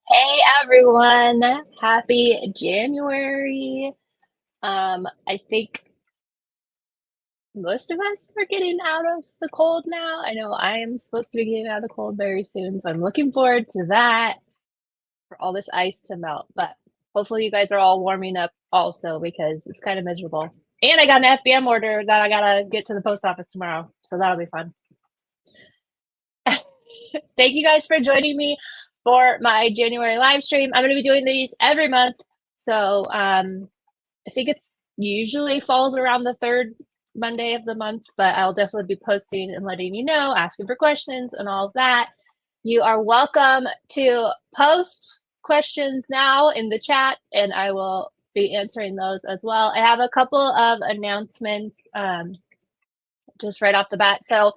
Hey everyone, happy January. I think most of us are getting out of the cold now. I know I am supposed to be getting out of the cold very soon, so I'm looking forward to that for all this ice to melt. But hopefully, you guys are all warming up also because it's kind of miserable. And I got an FBM order that I gotta get to the post office tomorrow, so that'll be fun. Thank you guys for joining me for my January live stream. I'm going to be doing these every month. So I think it's usually falls around the third Monday of the month, but I'll definitely be posting and letting you know, asking for questions and all of that. You are welcome to post questions now in the chat, and I will be answering those as well. I have a couple of announcements just right off the bat. So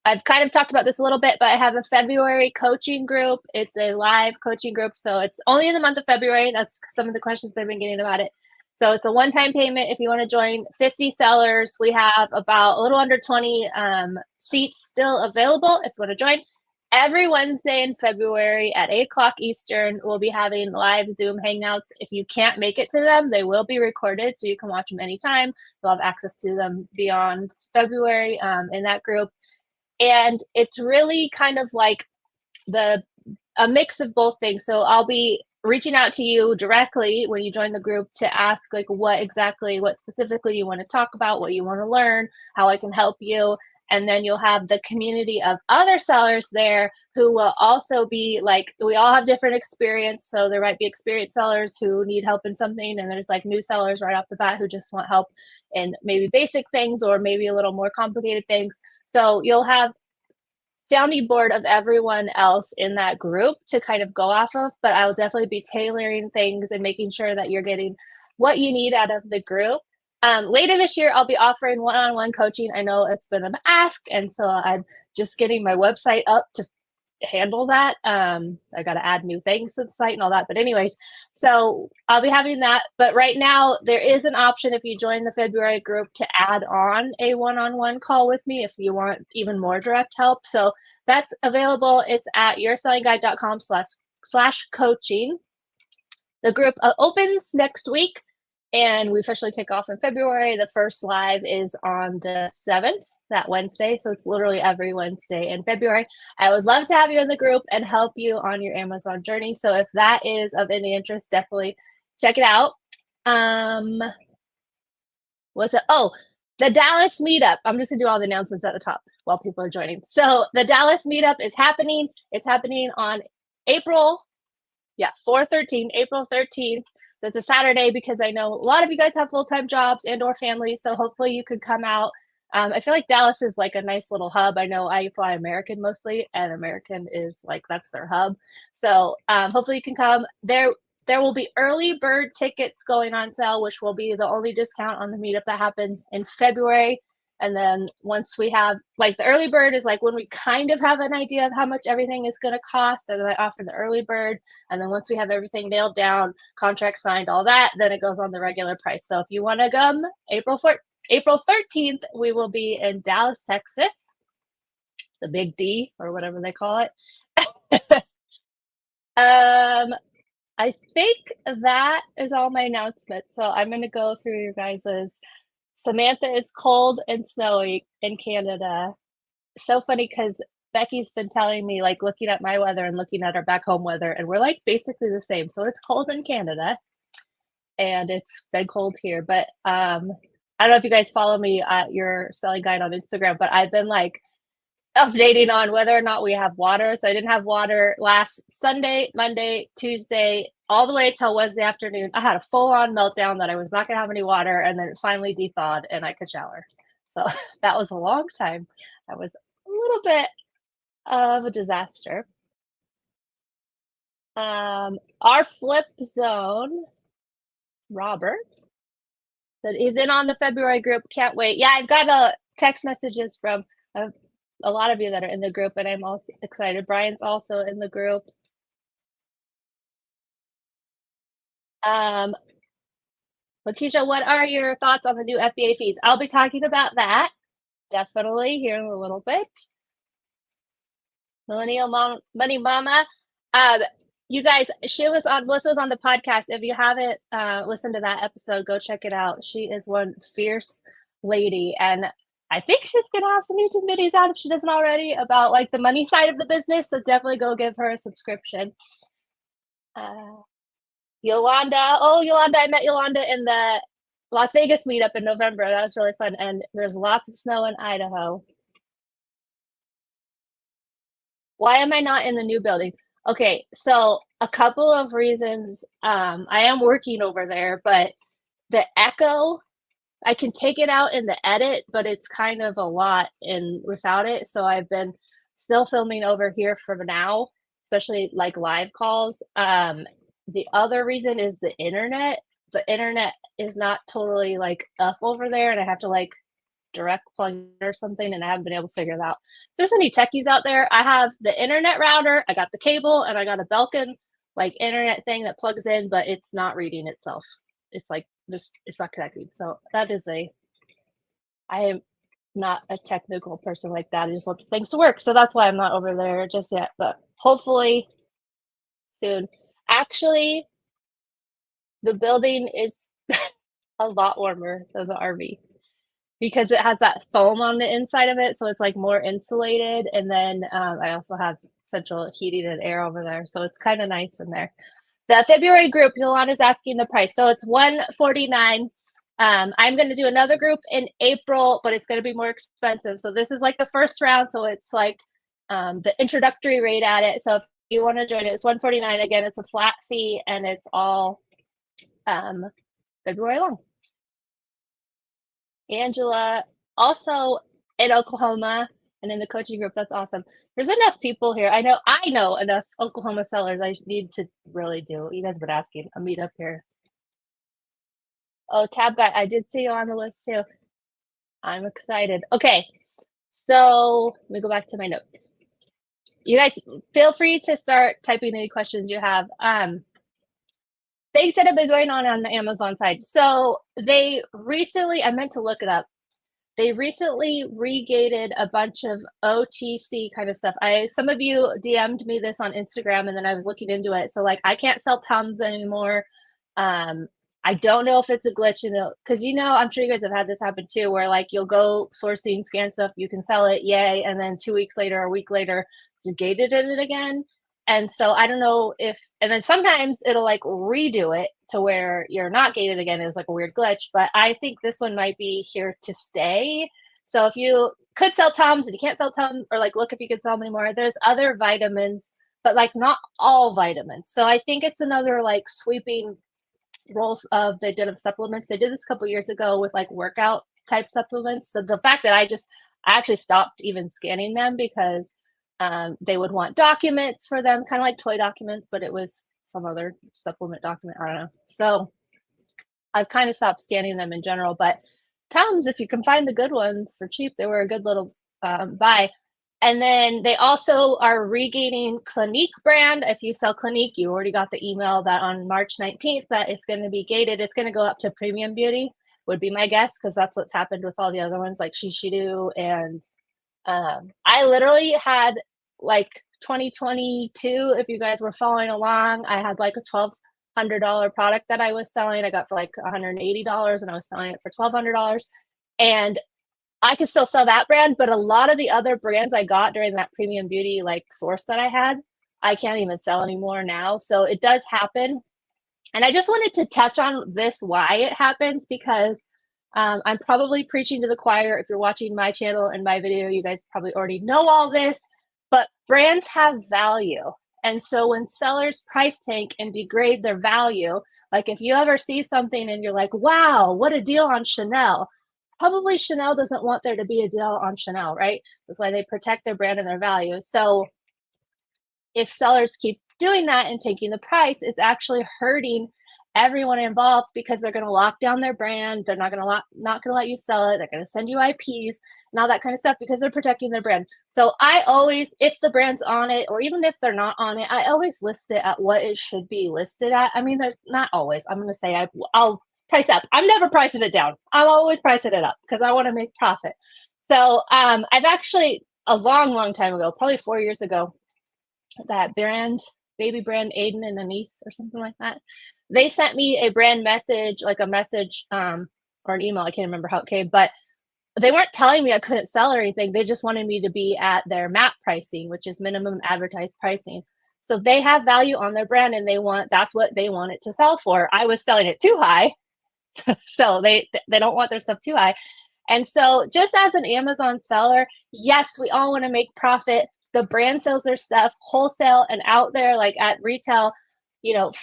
I've kind of talked about this a little bit, but I have a February coaching group. It's a live coaching group. So it's only in the month of February. That's some of the questions I've been getting about it. So it's a one-time payment if you want to join. 50 sellers. We have about a little under 20 seats still available if you want to join. Every Wednesday in February at 8 o'clock Eastern, we'll be having live Zoom hangouts. If you can't make it to them, they will be recorded, so you can watch them anytime. You'll have access to them beyond February in that group. And it's really kind of like a mix of both things. So I'll be reaching out to you directly when you join the group to ask like what specifically you want to talk about, what you want to learn, how I can help you. And then you'll have the community of other sellers there who will also be like, we all have different experience. So there might be experienced sellers who need help in something, and there's like new sellers right off the bat who just want help in maybe basic things or maybe a little more complicated things. So you'll have sounding board of everyone else in that group to kind of go off of, but I'll definitely be tailoring things and making sure that you're getting what you need out of the group. Later this year, I'll be offering one-on-one coaching. I know it's been an ask, and so I'm just getting my website up to handle that. I got to add new things to the site and all that. But anyways, so I'll be having that. But right now, there is an option if you join the February group to add on a one-on-one call with me if you want even more direct help. So that's available. It's at yoursellingguide.com/coaching. The group opens next week, and we officially kick off in February. The first live is on the 7th, that Wednesday. So it's literally every Wednesday in February. I would love to have you in the group and help you on your Amazon journey. So if that is of any interest, definitely check it out. What's it? Oh, the Dallas meetup. I'm just gonna do all the announcements at the top while people are joining. So the Dallas meetup is happening. It's happening on April 13th. That's a Saturday because I know a lot of you guys have full-time jobs and or families, so hopefully you could come out. I feel like Dallas is like a nice little hub. I know I fly American mostly, and American is like, that's their hub. So hopefully you can come. There will be early bird tickets going on sale, which will be the only discount on the meetup that happens in February. And then once we have, like, the early bird is like when we kind of have an idea of how much everything is going to cost, and then I offer the early bird. And then once we have everything nailed down, contract signed, all that, then it goes on the regular price. So if you want to come, April 13th, we will be in Dallas, Texas, the Big D or whatever they call it. I think that is all my announcements. So I'm going to go through your guys's. Samantha is cold and snowy in Canada. So funny because Becky's been telling me, like, looking at my weather and looking at our back home weather, and we're like basically the same. So it's cold in Canada, and it's been cold here. But I don't know if you guys follow me at Your Selling Guide on Instagram, but I've been like updating on whether or not we have water. So I didn't have water last Sunday, Monday, Tuesday, all the way till Wednesday afternoon. I had a full-on meltdown that I was not going to have any water, and then it finally thawed and I could shower. So that was a long time. That was a little bit of a disaster. Our flip zone, Robert, that is in on the February group. Can't wait. Yeah, I've got text messages from a lot of you that are in the group, and I'm also excited. Brian's also in the group. Lakeisha, what are your thoughts on the new FBA fees? I'll be talking about that definitely here in a little bit. Millennial Money Mama. You guys, Melissa was on the podcast. If you haven't listened to that episode, go check it out. She is one fierce lady, and I think she's gonna have some YouTube videos out if she doesn't already about like the money side of the business. So definitely go give her a subscription. Yolanda, oh Yolanda, I met Yolanda in the Las Vegas meetup in November. That was really fun, and there's lots of snow in Idaho. Why am I not in the new building? Okay, so a couple of reasons. I am working over there, but the echo, I can take it out in the edit, but it's kind of a lot in without it. So I've been still filming over here for now, especially like live calls. The other reason is the internet. The internet is not totally like up over there, and I have to like direct plug or something, and I haven't been able to figure it out. If there's any techies out there, I have the internet router, I got the cable, and I got a Belkin like internet thing that plugs in, but it's not reading itself. It's like this, it's not connecting. So that is I am not a technical person like that. I just want things to work. So that's why I'm not over there just yet, but hopefully soon. Actually, the building is a lot warmer than the RV because it has that foam on the inside of it, so it's like more insulated. And then I also have central heating and air over there, so it's kind of nice in there. The February group, Yolanda's asking the price, so it's $149. I'm going to do another group in April, but it's going to be more expensive. So this is like the first round, so it's like the introductory rate at it. So if you want to join it, it's $149. Again, it's a flat fee, and it's all February long. Angela, also in Oklahoma and in the coaching group. That's awesome. There's enough people here. I know enough Oklahoma sellers. I need to really do. You guys have been asking a meetup here. Oh, Tab Guy, I did see you on the list too. I'm excited. Okay, so let me go back to my notes. You guys feel free to start typing any questions you have. Things that have been going on the Amazon side. So they recently, I meant to look it up. They recently regated a bunch of OTC kind of stuff. Some of you DM'd me this on Instagram, and then I was looking into it. So like I can't sell Tums anymore. I don't know if it's a glitch, because I'm sure you guys have had this happen too, where like you'll go sourcing, scan stuff, you can sell it, yay, and then 2 weeks later, a week later, you gated it again. And so I don't know and then sometimes it'll like redo it to where you're not gated again. It's like a weird glitch, but I think this one might be here to stay. So if you could sell Tums and you can't sell Tums, or like look if you could sell them anymore, there's other vitamins, but like not all vitamins. So I think it's another like sweeping role they did of supplements. They did this a couple years ago with like workout type supplements. So the fact that I actually stopped even scanning them because they would want documents for them, kind of like toy documents, but it was some other supplement document. I don't know. So I've kind of stopped scanning them in general. But Tums, if you can find the good ones for cheap, they were a good little buy. And then they also are regaining Clinique brand. If you sell Clinique, you already got the email that on March 19th that it's going to be gated. It's going to go up to premium beauty, would be my guess, because that's what's happened with all the other ones like Shishido. And I literally had like 2022, if you guys were following along, I had like a $1,200 product that I was selling. I got for like $180, and I was selling it for $1,200. And I could still sell that brand, but a lot of the other brands I got during that premium beauty like source that I had, I can't even sell anymore now. So it does happen. And I just wanted to touch on this, why it happens, because I'm probably preaching to the choir. If you're watching my channel and my video, you guys probably already know all this, but brands have value. And so when sellers price tank and degrade their value, like if you ever see something and you're like, wow, what a deal on Chanel, probably Chanel doesn't want there to be a deal on Chanel, right? That's why they protect their brand and their value. So if sellers keep doing that and taking the price, it's actually hurting everyone involved, because they're going to lock down their brand. They're not going to let you sell it. They're going to send you IPs and all that kind of stuff, because they're protecting their brand. So I always, if the brand's on it, or even if they're not on it, I always list it at what it should be listed at. I mean, there's not always, I'm going to say I'll price up. I'm never pricing it down. I'm always pricing it up because I want to make profit. So I've actually, a long time ago, probably 4 years ago, that brand, baby brand Aiden and Anise or something like that. They sent me a brand message, like a message or an email. I can't remember how it came, but they weren't telling me I couldn't sell or anything. They just wanted me to be at their MAP pricing, which is minimum advertised pricing. So they have value on their brand and that's what they want it to sell for. I was selling it too high. So they don't want their stuff too high. And so just as an Amazon seller, yes, we all want to make profit. The brand sells their stuff wholesale and out there, like at retail,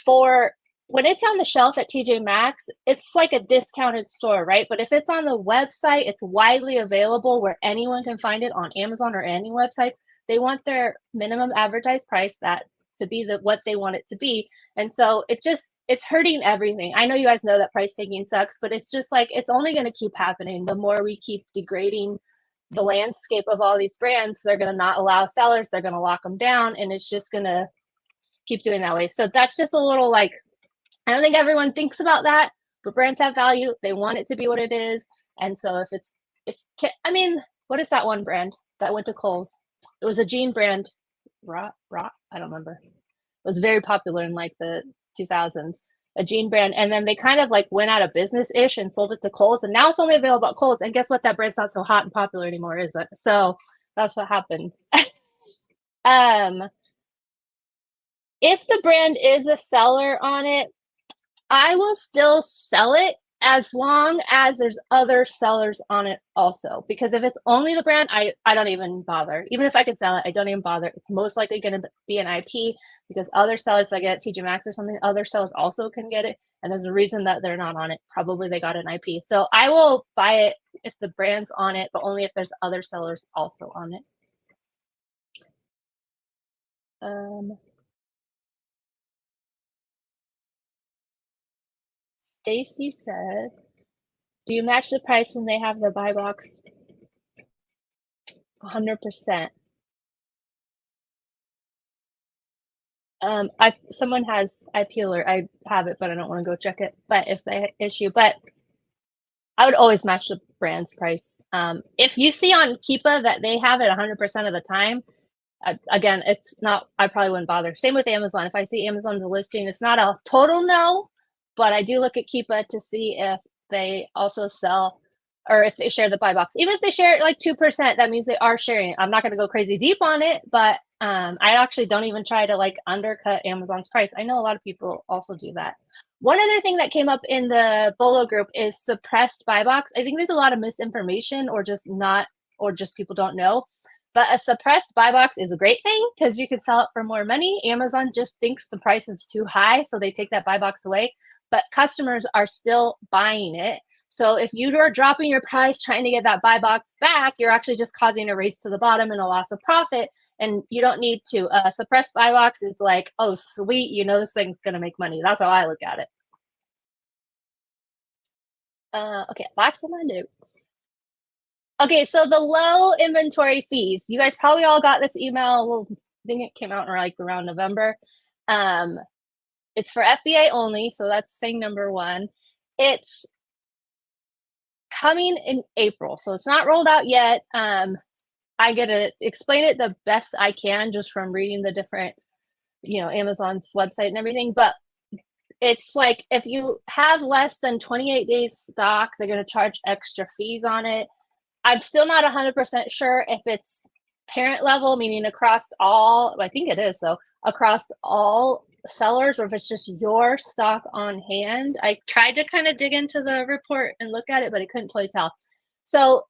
for when it's on the shelf at TJ Maxx, it's like a discounted store, right? But if it's on the website, it's widely available where anyone can find it on Amazon or any websites. They want their minimum advertised price to be what they want it to be. And so it's hurting everything. I know you guys know that price taking sucks, but it's just like, it's only going to keep happening. The more we keep degrading the landscape of all these brands, they're going to not allow sellers, they're going to lock them down, and it's just going to keep doing that way. So that's just a little like, I don't think everyone thinks about that, but brands have value. They want it to be what it is. And so what is that one brand that went to Kohl's? It was a jean brand, Rock, I don't remember. It was very popular in like the 2000s, a jean brand. And then they kind of like went out of business-ish and sold it to Kohl's. And now it's only available at Kohl's. And guess what? That brand's not so hot and popular anymore, is it? So that's what happens. If the brand is a seller on it, I will still sell it as long as there's other sellers on it also. Because if it's only the brand, I don't even bother. Even if I could sell it, I don't even bother. It's most likely going to be an IP because other sellers, so I get it at TJ Maxx or something, other sellers also can get it. And there's a reason that they're not on it. Probably they got an IP. So I will buy it if the brand's on it, but only if there's other sellers also on it. Stacy said, do you match the price when they have the buy box? 100%. Someone has IP alert. I have it, but I don't want to go check it. But if they issue, but I would always match the brand's price. If you see on Keepa that they have it 100% of the time, again, it's not, I probably wouldn't bother. Same with Amazon. If I see Amazon's listing, it's not a total no, but I do look at Keepa to see if they also sell or if they share the buy box. Even if they share it like 2%, that means they are sharing it. I'm not going to go crazy deep on it, but I actually don't even try to like undercut Amazon's price. I know a lot of people also do that. One other thing that came up in the Bolo group is suppressed buy box. I think there's a lot of misinformation or just people don't know. But a suppressed buy box is a great thing because you can sell it for more money. Amazon just thinks the price is too high, so they take that buy box away. But customers are still buying it. So if you are dropping your price trying to get that buy box back, you're actually just causing a race to the bottom and a loss of profit. And you don't need to. Suppressed buy box is like, oh, sweet, this thing's going to make money. That's how I look at it. Okay, back to my notes. Okay, so the low inventory fees. You guys probably all got this email. Well, I think it came out around November. It's for FBA only, so that's thing number one. It's coming in April, so it's not rolled out yet. I get to explain it the best I can just from reading the different, Amazon's website and everything. But it's like if you have less than 28 days stock, they're going to charge extra fees on it. I'm still not 100% sure if it's parent level, meaning across all, I think it is though, across all sellers, or if it's just your stock on hand. I tried to kind of dig into the report and look at it, but I couldn't totally tell. So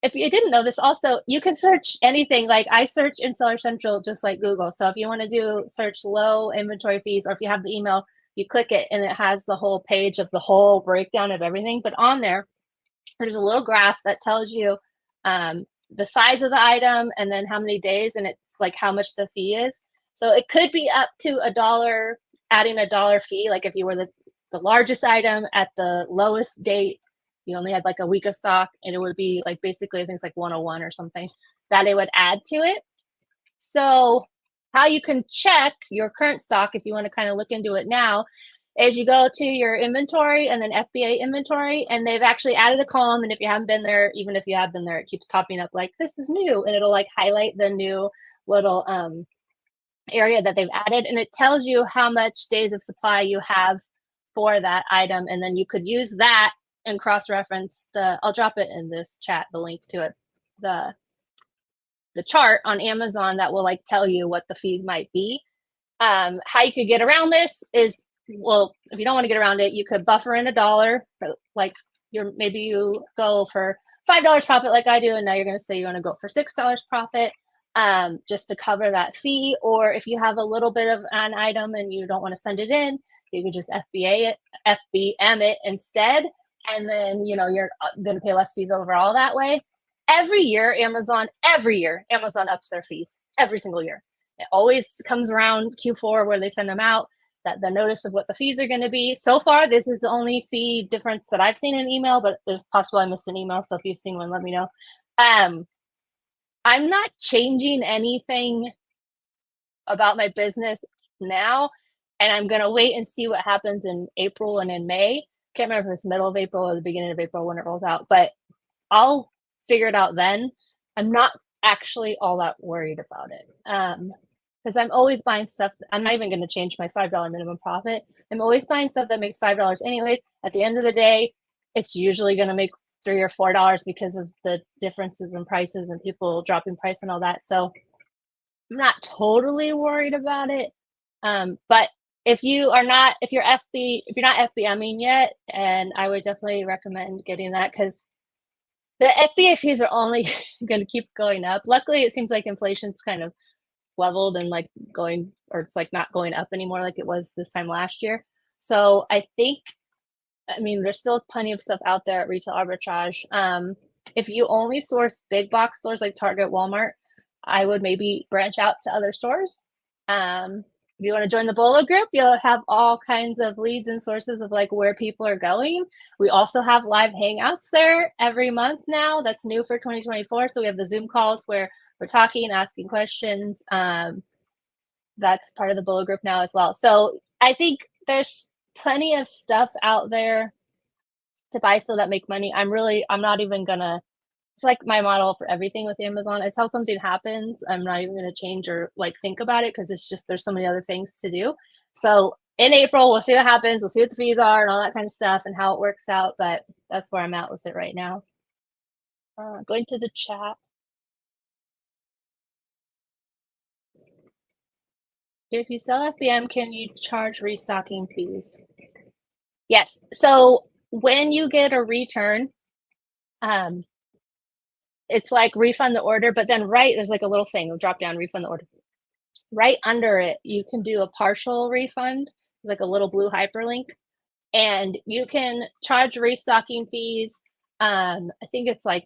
if you didn't know this, also, you can search anything. Like I search in Seller Central just like Google. So if you want to search low inventory fees, or if you have the email, you click it and it has the whole page of the whole breakdown of everything. But on there's a little graph that tells you the size of the item and then how many days, and it's like how much the fee is. So it could be up to $1, adding $1 fee. Like if you were the largest item at the lowest date, you only had like a week of stock, and it would be like basically I think it's like 101 or something that it would add to it. So how you can check your current stock, if you want to kind of look into it now, is you go to your inventory and then FBA inventory, and they've actually added a column. And if you haven't been there, even if you have been there, it keeps popping up like this is new, and it'll like highlight the new little area that they've added, and it tells you how much days of supply you have for that item, and then you could use that and cross-reference I'll drop it in this chat, the link to it, the chart on Amazon that will like tell you what the fee might be. How you could get around this is, well, if you don't want to get around it, you could buffer in $1 for like maybe you go for $5 profit like I do, and now you're going to say you want to go for $6 profit, just to cover that fee. Or if you have a little bit of an item and you don't want to send it in, you could just FBM it instead, and then you're going to pay less fees overall that way. Every year Amazon ups their fees every single year. It always comes around Q4 where they send them out, that the notice of what the fees are going to be. So far, this is the only fee difference that I've seen in email, but it's possible I missed an email. So if you've seen one, let me know. I'm not changing anything about my business now, and I'm going to wait and see what happens in April and in May. Can't remember if it's middle of April or the beginning of April when it rolls out, but I'll figure it out then. I'm not actually all that worried about it. Because I'm always buying stuff. I'm not even going to change my $5 minimum profit. I'm always buying stuff that makes $5 anyways. At the end of the day, it's usually going to make $3 or $4 because of the differences in prices and people dropping price and all that. So I'm not totally worried about it. But if you're not FBMing yet, and I would definitely recommend getting that, because the FBA fees are only going to keep going up. Luckily, it seems like inflation's kind of leveled and like going, or it's like not going up anymore like it was this time last year. So I mean, there's still plenty of stuff out there at Retail Arbitrage. If you only source big box stores like Target, Walmart, I would maybe branch out to other stores. If you want to join the Bolo group, you'll have all kinds of leads and sources of like where people are going. We also have live hangouts there every month now. That's new for 2024. So we have the Zoom calls where we're talking, asking questions. That's part of the Bolo group now as well. So I think there's plenty of stuff out there to buy still that make money. I'm not even gonna, it's like my model for everything with Amazon. It's how something happens. I'm not even going to change or like think about it, because it's just there's so many other things to do. So in April, we'll see what happens. We'll see what the fees are and all that kind of stuff and how it works out. But that's where I'm at with it right now. Going to the chat. If you sell FBM, can you charge restocking fees? Yes. So when you get a return, it's like refund the order, but then there's like a little thing, a drop down, refund the order. Right under it, you can do a partial refund. It's like a little blue hyperlink, and you can charge restocking fees. I think it's like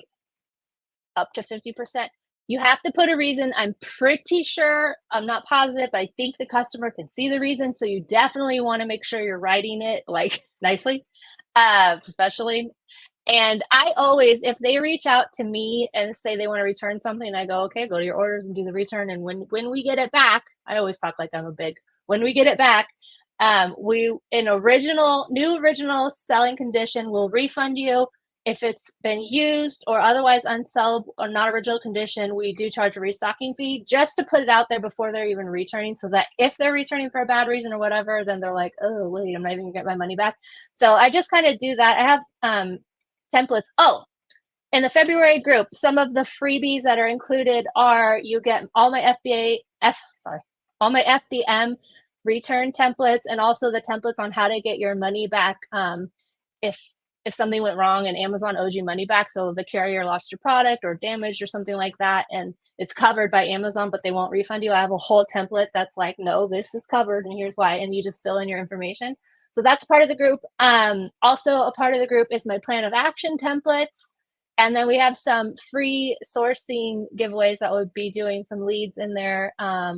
up to 50%. You have to put a reason. I'm pretty sure, I'm not positive, but I think the customer can see the reason. So you definitely want to make sure you're writing it like nicely, professionally. And I always, if they reach out to me and say they want to return something, I go, okay, go to your orders and do the return. And when we get it back, I always talk like I'm when we get it back, we new original selling condition will refund you. If it's been used or otherwise unsellable or not original condition, we do charge a restocking fee, just to put it out there before they're even returning, so that if they're returning for a bad reason or whatever, then they're like, oh, wait, I'm not even gonna get my money back. So I just kind of do that. I have templates. Oh, in the February group, some of the freebies that are included are, you get all my FBM return templates, and also the templates on how to get your money back if something went wrong and Amazon owes you money back. So the carrier lost your product or damaged or something like that, and it's covered by Amazon, but they won't refund you. I have a whole template that's like, no, this is covered and here's why. And you just fill in your information. So that's part of the group. Also a part of the group is my plan of action templates. And then we have some free sourcing giveaways that would be doing some leads in there. I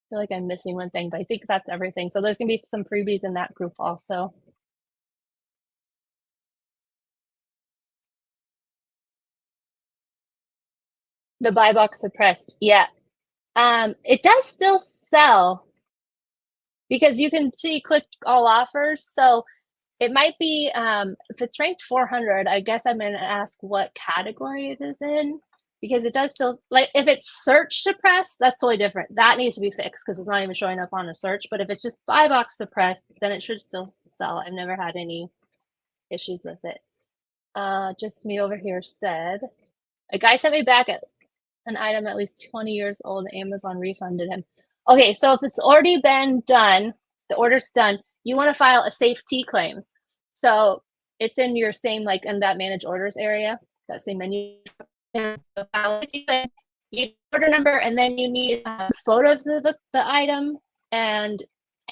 feel like I'm missing one thing, but I think that's everything. So there's gonna be some freebies in that group also. The buy box suppressed. Yeah. It does still sell, because you can see click all offers. So it might be, if it's ranked 400, I guess I'm going to ask what category it is in. because it does still, like if it's search suppressed, that's totally different. That needs to be fixed because it's not even showing up on a search. But if it's just buy box suppressed, then it should still sell. I've never had any issues with it. Just me over here said, a guy sent me back an item at least 20 years old. Amazon refunded him. Okay, so if it's already been done, the order's done, you want to file a safety claim. So it's in your same, like in that manage orders area, that same menu. You need order number, and then you need photos of the item and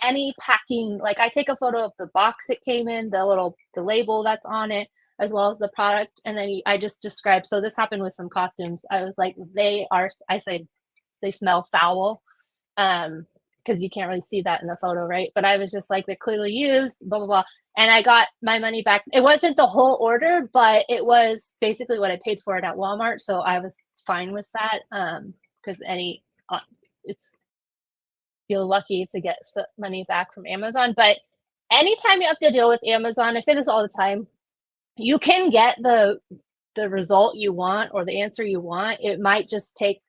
any packing. Like I take a photo of the box it came in, the label that's on it, as well as the product, and then I just describe. So this happened with some costumes. I was like, I say they smell foul, because you can't really see that in the photo, right? But I was just like, they're clearly used, blah blah blah, and I got my money back. It wasn't the whole order, but it was basically what I paid for it at Walmart, so I was fine with that. Because it's, feel lucky to get money back from Amazon. But anytime you have to deal with Amazon, I say this all the time, you can get the result you want or the answer you want. It might just take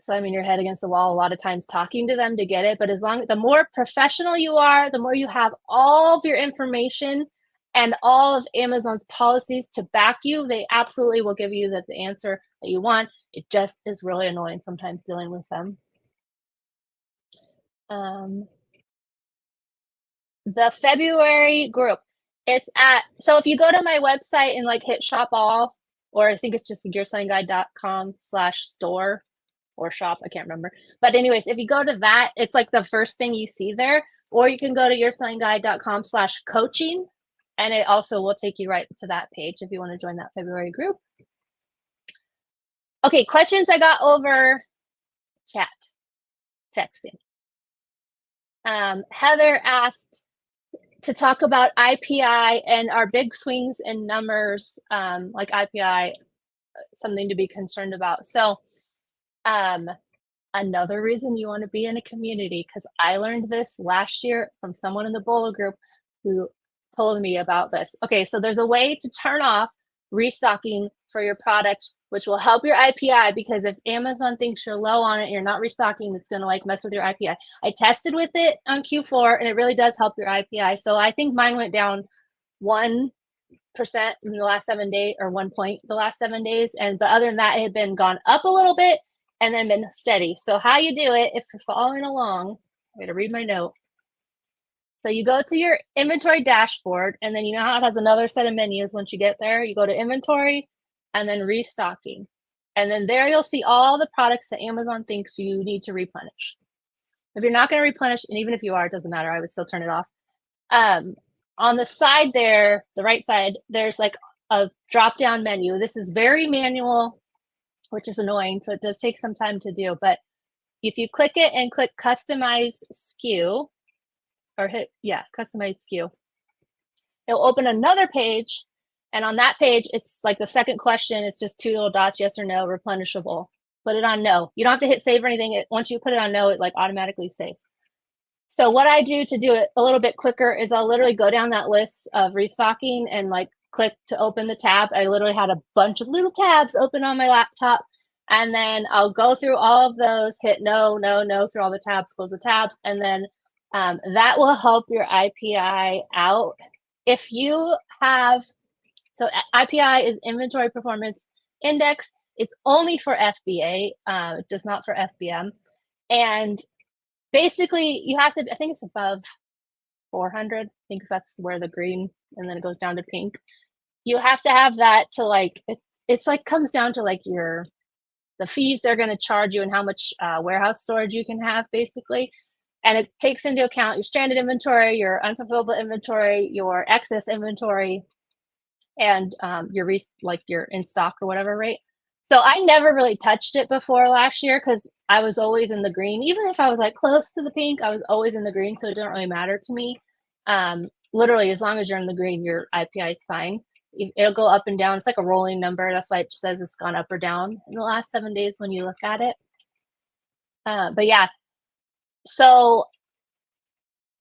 slamming your head against the wall a lot of times talking to them to get it. But the more professional you are, the more you have all of your information and all of Amazon's policies to back you, they absolutely will give you the answer that you want. It just is really annoying sometimes dealing with them. The February group, so if you go to my website and like hit shop all, or I think it's just gearselling.com/store or shop, I can't remember. But anyways, if you go to that, it's like the first thing you see there, or you can go to gearselling.com/coaching, and it also will take you right to that page if you want to join that February group. Okay, questions I got over chat, texting. Heather asked to talk about IPI and our big swings in numbers, like IPI, something to be concerned about. So another reason you want to be in a community, because I learned this last year from someone in the Bolo group who told me about this. Okay, so there's a way to turn off restocking for your product, which will help your IPI, because if Amazon thinks you're low on it, you're not restocking, it's going to like mess with your IPI. I tested with it on Q4 and it really does help your IPI. So I think mine went down 1% in the last 7 days, or 1 point the last 7 days. But other than that, it had been gone up a little bit and then been steady. So how you do it, if you're following along, I'm going to read my note. So you go to your inventory dashboard, and then you know how it has another set of menus. Once you get there, you go to inventory and then restocking. And then there you'll see all the products that Amazon thinks you need to replenish. If you're not going to replenish, and even if you are, it doesn't matter, I would still turn it off. On the side there, the right side, there's like a drop-down menu. This is very manual, which is annoying, so it does take some time to do. But if you click it and click Customize SKU, or hit, yeah, Customize SKU, it'll open another page. And on that page, it's like the second question. It's just 2 little dots, yes or no, replenishable. Put it on no. You don't have to hit save or anything. Once you put it on no, it like automatically saves. So what I do to do it a little bit quicker is I'll literally go down that list of restocking and like click to open the tab. I literally had a bunch of little tabs open on my laptop. And then I'll go through all of those, hit no, no, no through all the tabs, close the tabs. And then that will help your IPI out. If you have, so IPI is Inventory Performance Index. It's only for FBA, it does not for FBM. And basically you have to, I think it's above 400. I think that's where the green, and then it goes down to pink. You have to have that to like, it's like comes down to like the fees they're going to charge you and how much warehouse storage you can have basically. And it takes into account your stranded inventory, your unfulfillable inventory, your excess inventory, and your in stock or whatever, right? So I never really touched it before last year because I was always in the green. Even if I was like close to the pink, I was always in the green, so it didn't really matter to me. Literally, as long as you're in the green, your IPI is fine. It'll go up and down. It's like a rolling number. That's why it says it's gone up or down in the last 7 days when you look at it. But yeah, so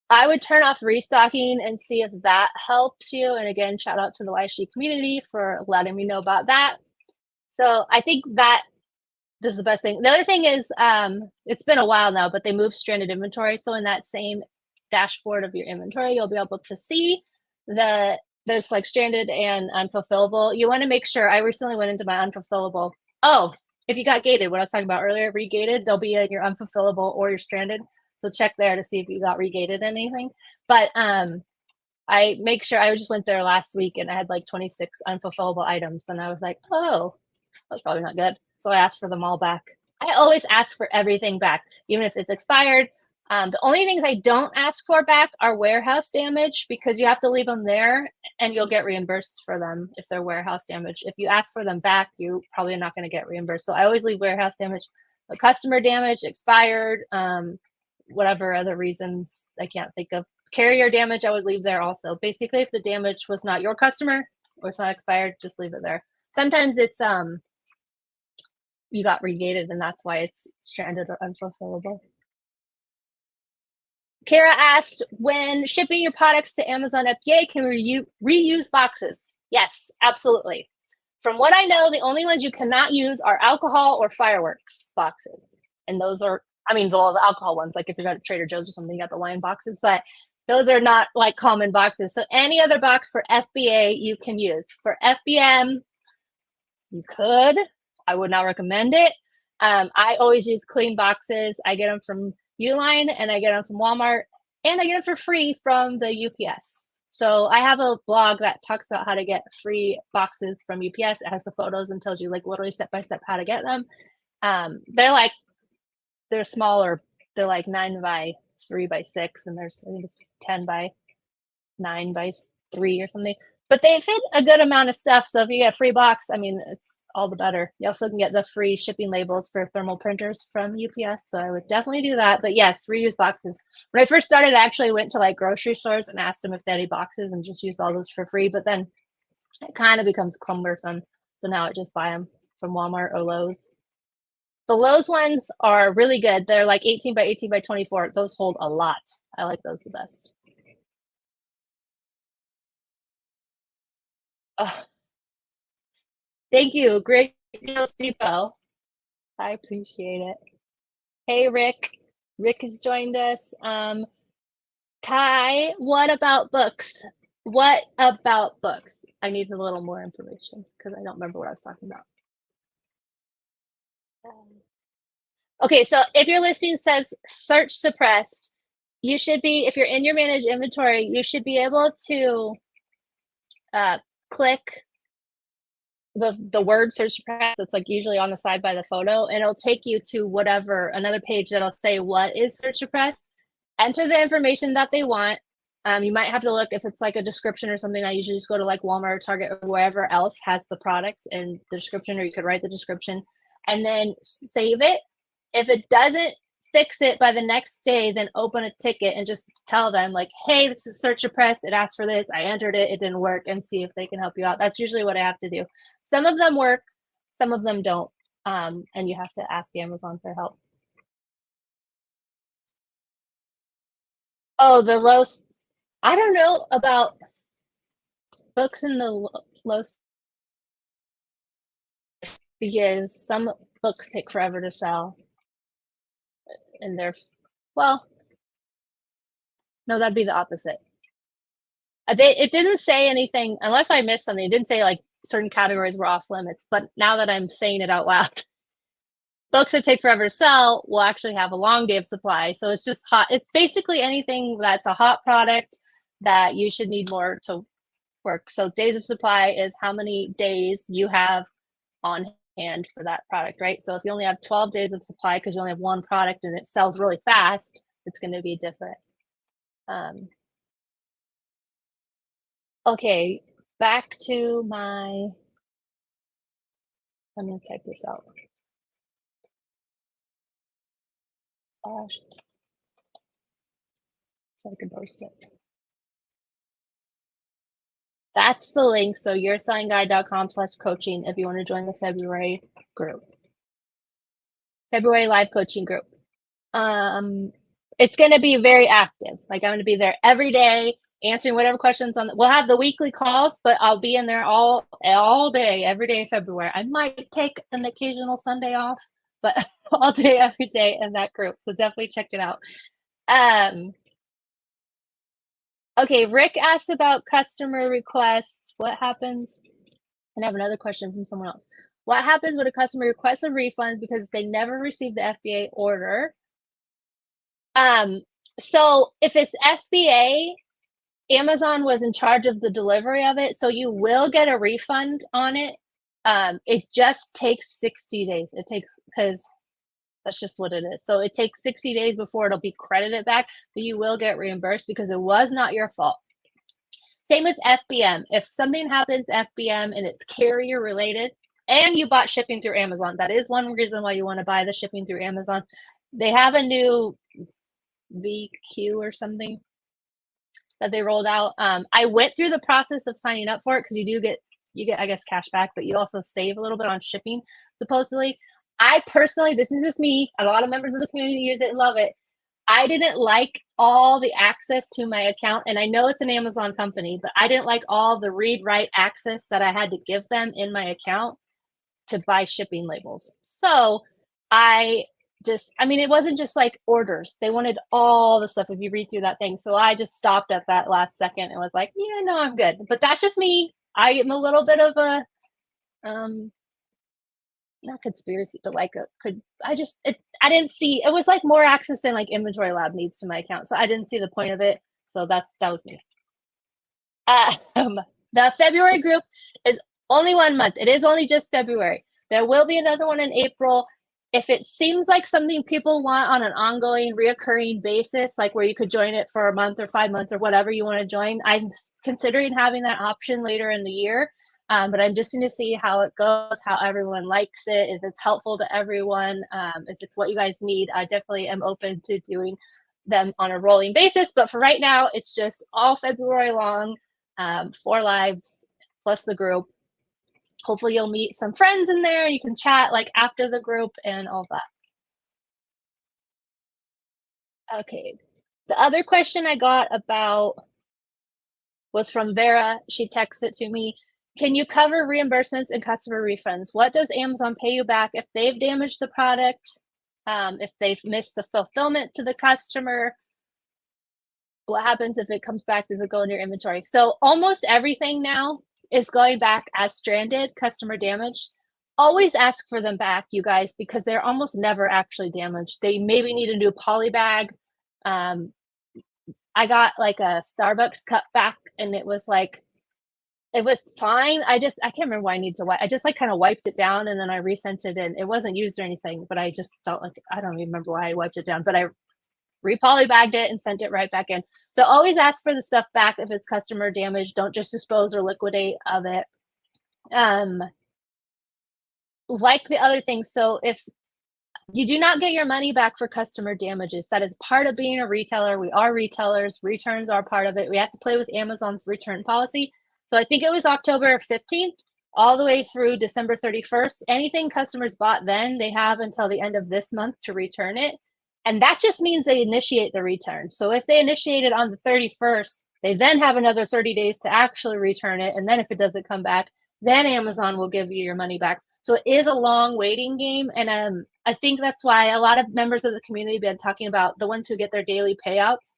I would turn off restocking and see if that helps you. And again, shout out to the YSG community for letting me know about that. So I think that this is the best thing. The other thing is, it's been a while now, but they moved stranded inventory. So in that same dashboard of your inventory, you'll be able to see there's like stranded and unfulfillable. You want to make sure. I recently went into my unfulfillable. Oh, if you got gated, what I was talking about earlier, regated, they'll be in your unfulfillable or your stranded. So check there to see if you got regated anything. But I make sure. I just went there last week and I had like 26 unfulfillable items, and I was like, oh, that's probably not good. So I asked for them all back. I always ask for everything back, even if it's expired. The only things I don't ask for back are warehouse damage, because you have to leave them there and you'll get reimbursed for them if they're warehouse damage. If you ask for them back, you probably are not going to get reimbursed. So I always leave warehouse damage, but customer damage, expired, whatever other reasons I can't think of. Carrier damage, I would leave there also. Basically, if the damage was not your customer or it's not expired, just leave it there. Sometimes it's you got regated and that's why it's stranded or unfulfillable. Kara asked, when shipping your products to Amazon FBA, can we reuse boxes? Yes, absolutely. From what I know, the only ones you cannot use are alcohol or fireworks boxes. And those are, I mean, the alcohol ones, like if you're at Trader Joe's or something, you got the wine boxes, but those are not like common boxes. So any other box for FBA you can use. For FBM, you could. I would not recommend it. I always use clean boxes. I get them from Uline and I get them from Walmart, and I get them for free from the UPS. So I have a blog that talks about how to get free boxes from UPS. It has the photos and tells you like literally step by step how to get them. They're smaller. They're like 9 by 3 by 6, and there's, I think it's 10 by 9 by 3 or something. But they fit a good amount of stuff. So if you get a free box, I mean, it's all the better. You also can get the free shipping labels for thermal printers from UPS. So I would definitely do that. But yes, reuse boxes. When I first started, I actually went to like grocery stores and asked them if they had any boxes and just used all those for free. But then it kind of becomes cumbersome. So now I just buy them from Walmart or Lowe's. The Lowe's ones are really good. They're like 18 by 18 by 24. Those hold a lot. I like those the best. Oh, thank you. Great deals, Depot. I appreciate it. Hey, Rick. Rick has joined us. Ty, what about books? What about books? I need a little more information because I don't remember what I was talking about. Okay, so if your listing says search suppressed, you should be, if you're in your managed inventory, you should be able to click the word search suppressed. It's like usually on the side by the photo, and it'll take you to whatever, another page that'll say what is search suppressed. Enter the information that they want. You might have to look if it's like a description or something. I usually just go to like Walmart or Target or wherever else has the product and the description, or you could write the description and then save it. If it doesn't fix it by the next day, then open a ticket and just tell them like, hey, this is search suppressed. It asked for this. I entered it. It didn't work, and see if they can help you out. That's usually what I have to do. Some of them work, some of them don't. And you have to ask Amazon for help. Oh, the low. I don't know about books in the low, because some books take forever to sell. And they're, well, no, that'd be the opposite. It didn't say anything, unless I missed something. It didn't say like certain categories were off limits, but now that I'm saying it out loud, books that take forever to sell will actually have a long day of supply. So it's just hot. It's basically anything that's a hot product that you should need more to work. So days of supply is how many days you have on hand for that product, right? So if you only have 12 days of supply because you only have one product and it sells really fast, it's going to be different. Okay, back to my, let me type this out. Gosh, so I can post it. That's the link. So yoursellingguide.com/coaching if you want to join the February group. February live coaching group. It's going to be very active. Like I'm going to be there every day. answering whatever questions we'll have the weekly calls, but I'll be in there all day, every day in February. I might take an occasional Sunday off, but all day, every day in that group. So definitely check it out. Okay, Rick asked about customer requests. What happens? And I have another question from someone else. What happens when a customer requests a refund because they never received the FBA order? So if it's FBA, Amazon was in charge of the delivery of it, so you will get a refund on it. It just takes 60 days. It takes, because that's just what it is. So it takes 60 days before it'll be credited back, but you will get reimbursed because it was not your fault. Same with FBM. If something happens FBM and it's carrier related and you bought shipping through Amazon, that is one reason why you want to buy the shipping through Amazon. They have a new VQ or something that they rolled out. I went through the process of signing up for it because you get I guess cash back, but you also save a little bit on shipping supposedly. I personally, this is just me, a lot of members of the community use it and love it. I didn't like all the access to my account, and I know it's an Amazon company, but I didn't like all the read write access that I had to give them in my account to buy shipping labels. So I mean, it wasn't just like orders. They wanted all the stuff if you read through that thing. So I just stopped at that last second and was like, yeah, no, I'm good. But that's just me. I am a little bit of a not conspiracy, but like I didn't see, it was like more access than like Inventory Lab needs to my account. So I didn't see the point of it. So that was me. The February group is only 1 month. It is only just February. There will be another one in April. If it seems like something people want on an ongoing, reoccurring basis, like where you could join it for a month or 5 months or whatever you want to join, I'm considering having that option later in the year. But I'm just going to see how it goes, how everyone likes it, if it's helpful to everyone, if it's what you guys need. I definitely am open to doing them on a rolling basis. But for right now, it's just all February long, 4 lives plus the group. Hopefully you'll meet some friends in there. You can chat like after the group and all that. Okay. The other question I got about was from Vera. She texted to me. Can you cover reimbursements and customer refunds? What does Amazon pay you back if they've damaged the product? If they've missed the fulfillment to the customer? What happens if it comes back? Does it go in your inventory? So almost everything now is going back as stranded, customer damaged. Always ask for them back, you guys, because they're almost never actually damaged. They maybe need a new poly bag. I got like a Starbucks cup back and it was like, it was fine. I can't remember why I need to wipe. I just like kind of wiped it down and then I resent it and it wasn't used or anything, but I just felt like, I don't even remember why I wiped it down, but I re-poly bagged it and sent it right back in. So always ask for the stuff back if it's customer damage. Don't just dispose or liquidate of it. Like the other things, so if you do not get your money back for customer damages, that is part of being a retailer. We are retailers. Returns are part of it. We have to play with Amazon's return policy. So I think it was October 15th all the way through December 31st. Anything customers bought then, they have until the end of this month to return it. And that just means they initiate the return. So if they initiate it on the 31st, they then have another 30 days to actually return it. And then if it doesn't come back, then Amazon will give you your money back. So it is a long waiting game. And I think that's why a lot of members of the community have been talking about the ones who get their daily payouts.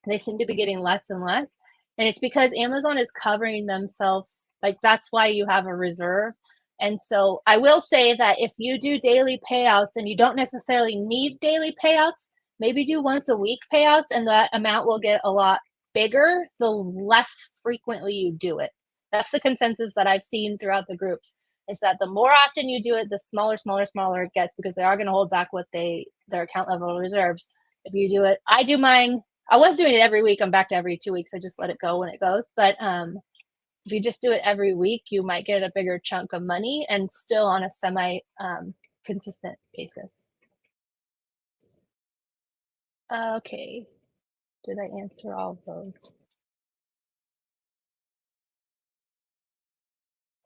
They seem to be getting less and less. And it's because Amazon is covering themselves. Like that's why you have a reserve. And so I will say that if you do daily payouts and you don't necessarily need daily payouts, maybe do once a week payouts and that amount will get a lot bigger the less frequently you do it. That's the consensus that I've seen throughout the groups, is that the more often you do it, the smaller it gets because they are going to hold back what their account level reserves. If you do it, I do mine. I was doing it every week. I'm back to every 2 weeks. I just let it go when it goes. But if you just do it every week, you might get a bigger chunk of money and still on a semi consistent basis. Okay. Did I answer all of those?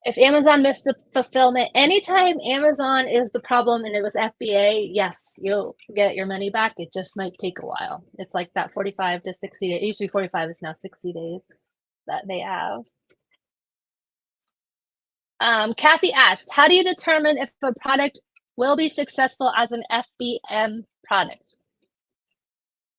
If Amazon missed the fulfillment, anytime Amazon is the problem and it was FBA, yes, you'll get your money back. It just might take a while. It's like that 45 to 60 days. It used to be 45, it's now 60 days that they have. Kathy asked, how do you determine if a product will be successful as an FBM product?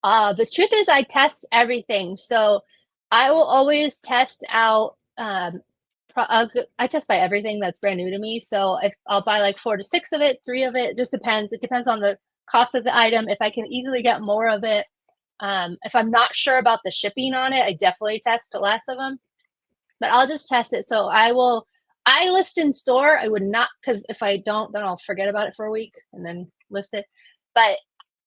The truth is I test everything. So I will always test out, I test by everything that's brand new to me. So if I'll buy like 4 to 6 of it, 3 of it, just depends. It depends on the cost of the item. If I can easily get more of it, if I'm not sure about the shipping on it, I definitely test less of them, but I'll just test it. So I list in store. I would not, because if I don't, then I'll forget about it for a week and then list it. But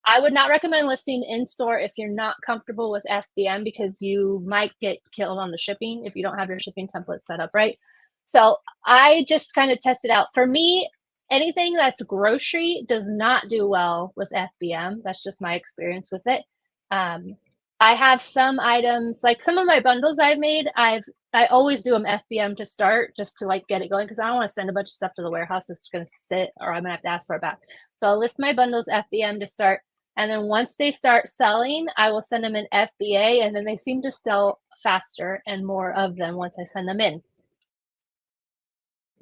I would not recommend listing in store if you're not comfortable with FBM, because you might get killed on the shipping if you don't have your shipping template set up right. So I just kind of test it out. For me, anything that's grocery does not do well with FBM. That's just my experience with it. I have some items, like some of my bundles I've made, I always do them FBM to start, just to like get it going, because I don't want to send a bunch of stuff to the warehouse that's going to sit, or I'm going to have to ask for it back. So I'll list my bundles FBM to start. And then once they start selling, I will send them in FBA, and then they seem to sell faster and more of them once I send them in.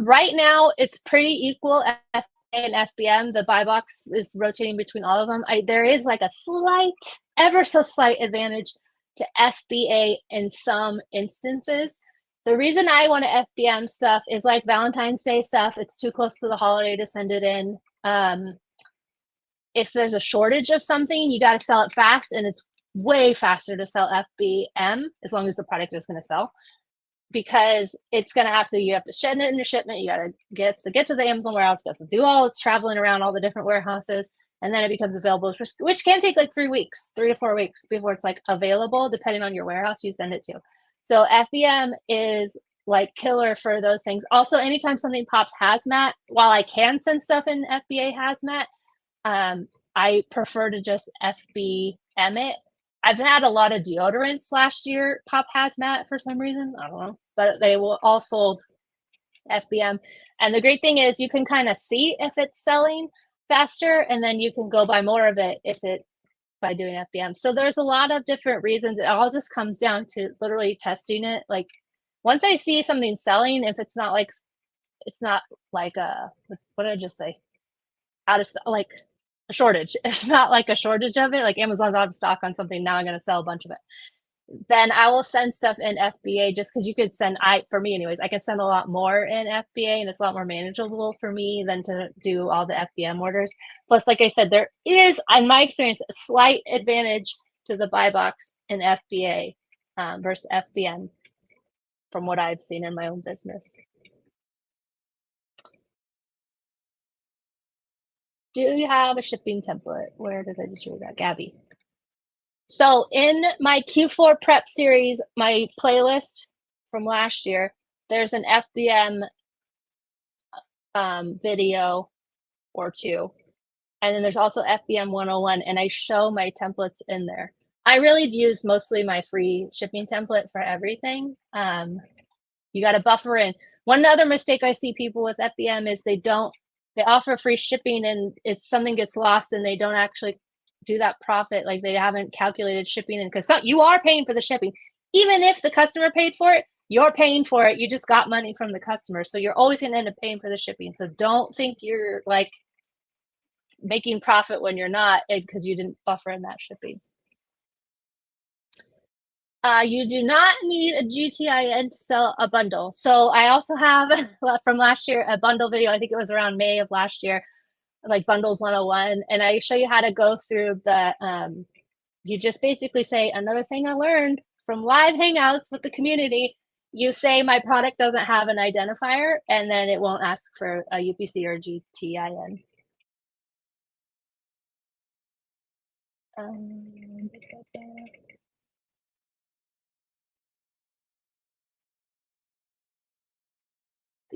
Right now, it's pretty equal, FBA and FBM. The buy box is rotating between all of them. There is like a slight, ever so slight advantage to FBA in some instances. The reason I want to FBM stuff is like Valentine's Day stuff. It's too close to the holiday to send it in. If there's a shortage of something, you got to sell it fast, and it's way faster to sell FBM as long as the product is going to sell, because it's going to have to, you have to send it in your shipment, you got to get to the Amazon warehouse, got to do all its traveling around all the different warehouses, and then it becomes available, which can take like 3 weeks, 3 to 4 weeks before it's like available, depending on your warehouse you send it to. So FBM is like killer for those things. Also, anytime something pops hazmat, while I can send stuff in FBA hazmat, I prefer to just FBM it. I've had a lot of deodorants last year pop hazmat for some reason. I don't know, but they will all sold FBM. And the great thing is you can kind of see if it's selling faster, and then you can go buy more of it by doing FBM. So there's a lot of different reasons. It all just comes down to literally testing it. Like once I see something selling, if it's not like what did I just say? Out of stock, like a shortage. It's not like a shortage of it, like Amazon's out of stock on something, now I'm going to sell a bunch of it. Then I will send stuff in FBA, just because you could send, for me anyways, I can send a lot more in FBA, and it's a lot more manageable for me than to do all the FBM orders. Plus, like I said, there is, in my experience, a slight advantage to the buy box in FBA versus FBM from what I've seen in my own business. Do you have a shipping template? Where did I just read that? Gabby. So in my Q4 prep series, my playlist from last year, there's an FBM video or 2. And then there's also FBM 101, and I show my templates in there. I really use mostly my free shipping template for everything. You got to buffer in. One other mistake I see people with FBM is they offer free shipping, and it's something gets lost and they don't actually do that profit. Like they haven't calculated shipping in, because you are paying for the shipping. Even if the customer paid for it, you're paying for it. You just got money from the customer. So you're always going to end up paying for the shipping. So don't think you're like making profit when you're not, because you didn't buffer in that shipping. You do not need a GTIN to sell a bundle. So I also have from last year a bundle video. I think it was around May of last year, like Bundles 101, and I show you how to go through the. You just basically say, another thing I learned from live hangouts with the community. You say my product doesn't have an identifier, and then it won't ask for a UPC or GTIN.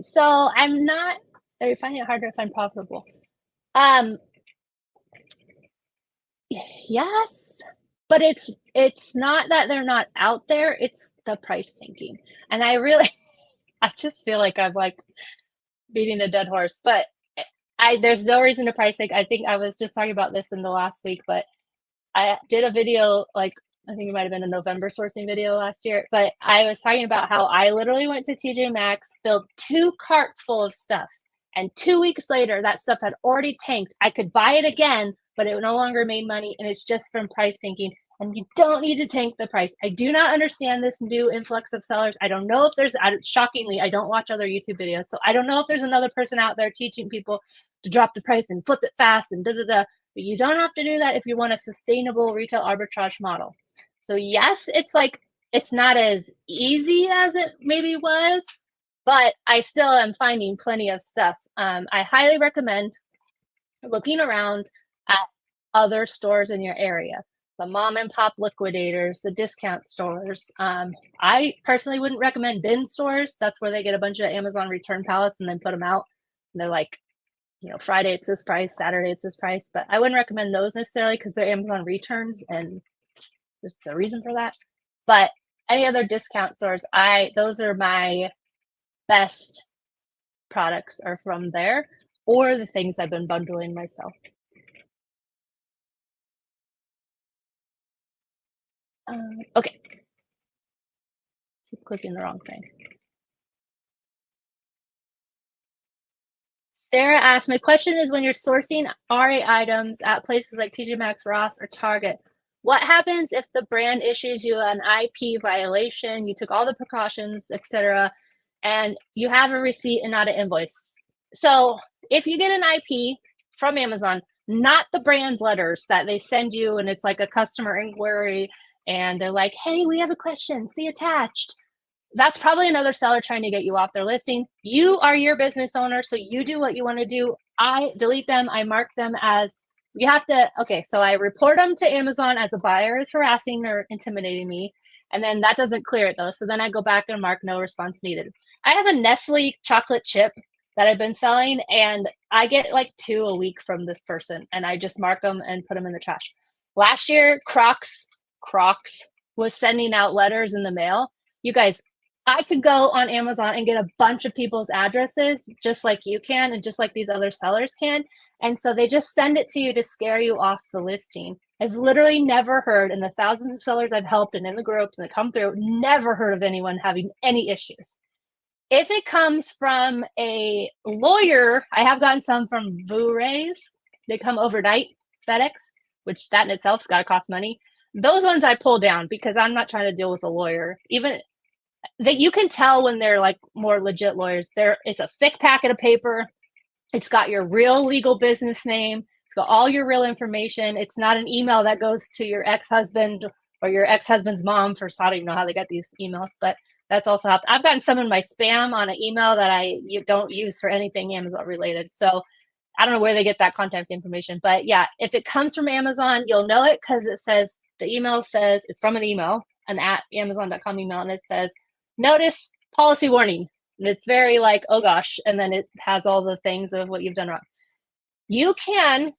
So I'm not. Are you finding it harder to find profitable? Yes, but it's not that they're not out there. It's the price tanking, and I I just feel like I'm like beating a dead horse, but there's no reason to price take. I think I was just talking about this in the last week, but I did a video, like, I think it might have been a November sourcing video last year, but I was talking about how I literally went to TJ Maxx, filled 2 carts full of stuff, and 2 weeks later, that stuff had already tanked. I could buy it again, but it no longer made money, and it's just from price tanking. And you don't need to tank the price. I do not understand this new influx of sellers. I don't know if there's, shockingly, I don't watch other YouTube videos, so I don't know if there's another person out there teaching people to drop the price and flip it fast and da-da-da. But you don't have to do that if you want a sustainable retail arbitrage model. So yes, it's like, it's not as easy as it maybe was, but I still am finding plenty of stuff. I highly recommend looking around at other stores in your area, the mom and pop liquidators, the discount stores. I personally wouldn't recommend bin stores. That's where they get a bunch of Amazon return pallets and then put them out. And they're like, you know, Friday it's this price, Saturday it's this price, but I wouldn't recommend those necessarily because they're Amazon returns and there's a reason for that. But any other discount stores, those are my best products are from there, or the things I've been bundling myself. Okay. Keep clicking the wrong thing. Sarah asked, my question is when you're sourcing RA items at places like TJ Maxx, Ross, or Target, what happens if the brand issues you an IP violation, you took all the precautions, etc., and you have a receipt and not an invoice? So if you get an IP from Amazon, not the brand letters that they send you and it's like a customer inquiry and they're like, hey, we have a question, see attached. That's probably another seller trying to get you off their listing. You are your business owner, so you do what you want to do. I delete them. I mark them as, you have to, okay, so I report them to Amazon as a buyer is harassing or intimidating me. And then that doesn't clear it though. So then I go back and mark no response needed. I have a Nestle chocolate chip that I've been selling, and I get like 2 a week from this person, and I just mark them and put them in the trash. Last year, Crocs was sending out letters in the mail. You guys, I could go on Amazon and get a bunch of people's addresses just like you can and just like these other sellers can. And so they just send it to you to scare you off the listing. I've literally never heard, in the thousands of sellers I've helped and in the groups that come through, never heard of anyone having any issues. If it comes from a lawyer, I have gotten some from Vurays. They come overnight, FedEx, which that in itself's got to cost money. Those ones I pull down because I'm not trying to deal with a lawyer. Even that, you can tell when they're like more legit lawyers. It's a thick packet of paper. It's got your real legal business name. It's got all your real information. It's not an email that goes to your ex-husband or your ex-husband's mom. For I don't even know how they got these emails, but that's also helped. I've gotten some in my spam on an email that you don't use for anything Amazon related. So I don't know where they get that contact information, but yeah, if it comes from Amazon, you'll know it because it says, the email says it's from an email, an at amazon.com email, and it says, notice policy warning. And it's very like, oh gosh, and then it has all the things of what you've done wrong. You can,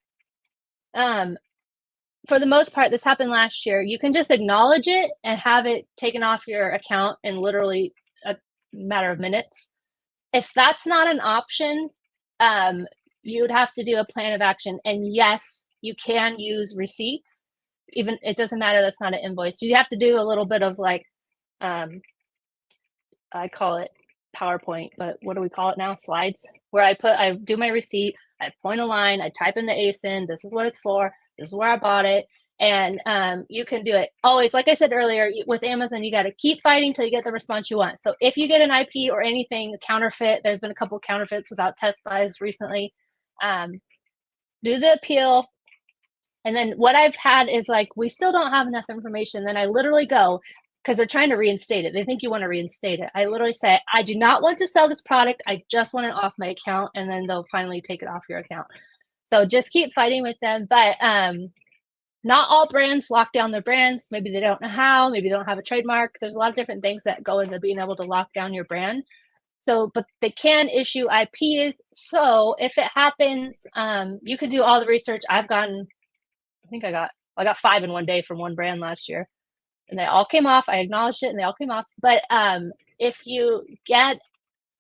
for the most part, this happened last year, you can just acknowledge it and have it taken off your account in literally a matter of minutes. If that's not an option, you would have to do a plan of action. And yes, you can use receipts. Even it doesn't matter, that's not an invoice. You have to do a little bit of like, I call it PowerPoint, but what do we call it now? Slides, where I do my receipt, I point a line, I type in the ASIN, this is what it's for, this is where I bought it. And you can do it always, like I said earlier, with Amazon, you got to keep fighting till you get the response you want. So if you get an IP or anything counterfeit, there's been a couple counterfeits without test buys recently, do the appeal. And then what I've had is like, we still don't have enough information. Then I literally go, because they're trying to reinstate it. They think you want to reinstate it. I literally say, I do not want to sell this product. I just want it off my account. And then they'll finally take it off your account. So just keep fighting with them. But not all brands lock down their brands. Maybe they don't know how. Maybe they don't have a trademark. There's a lot of different things that go into being able to lock down your brand. So, but they can issue IPs. So if it happens, you can do all the research. I've gotten, I got 5 in one day from one brand last year. And they all came off. I acknowledged it and they all came off. But if you get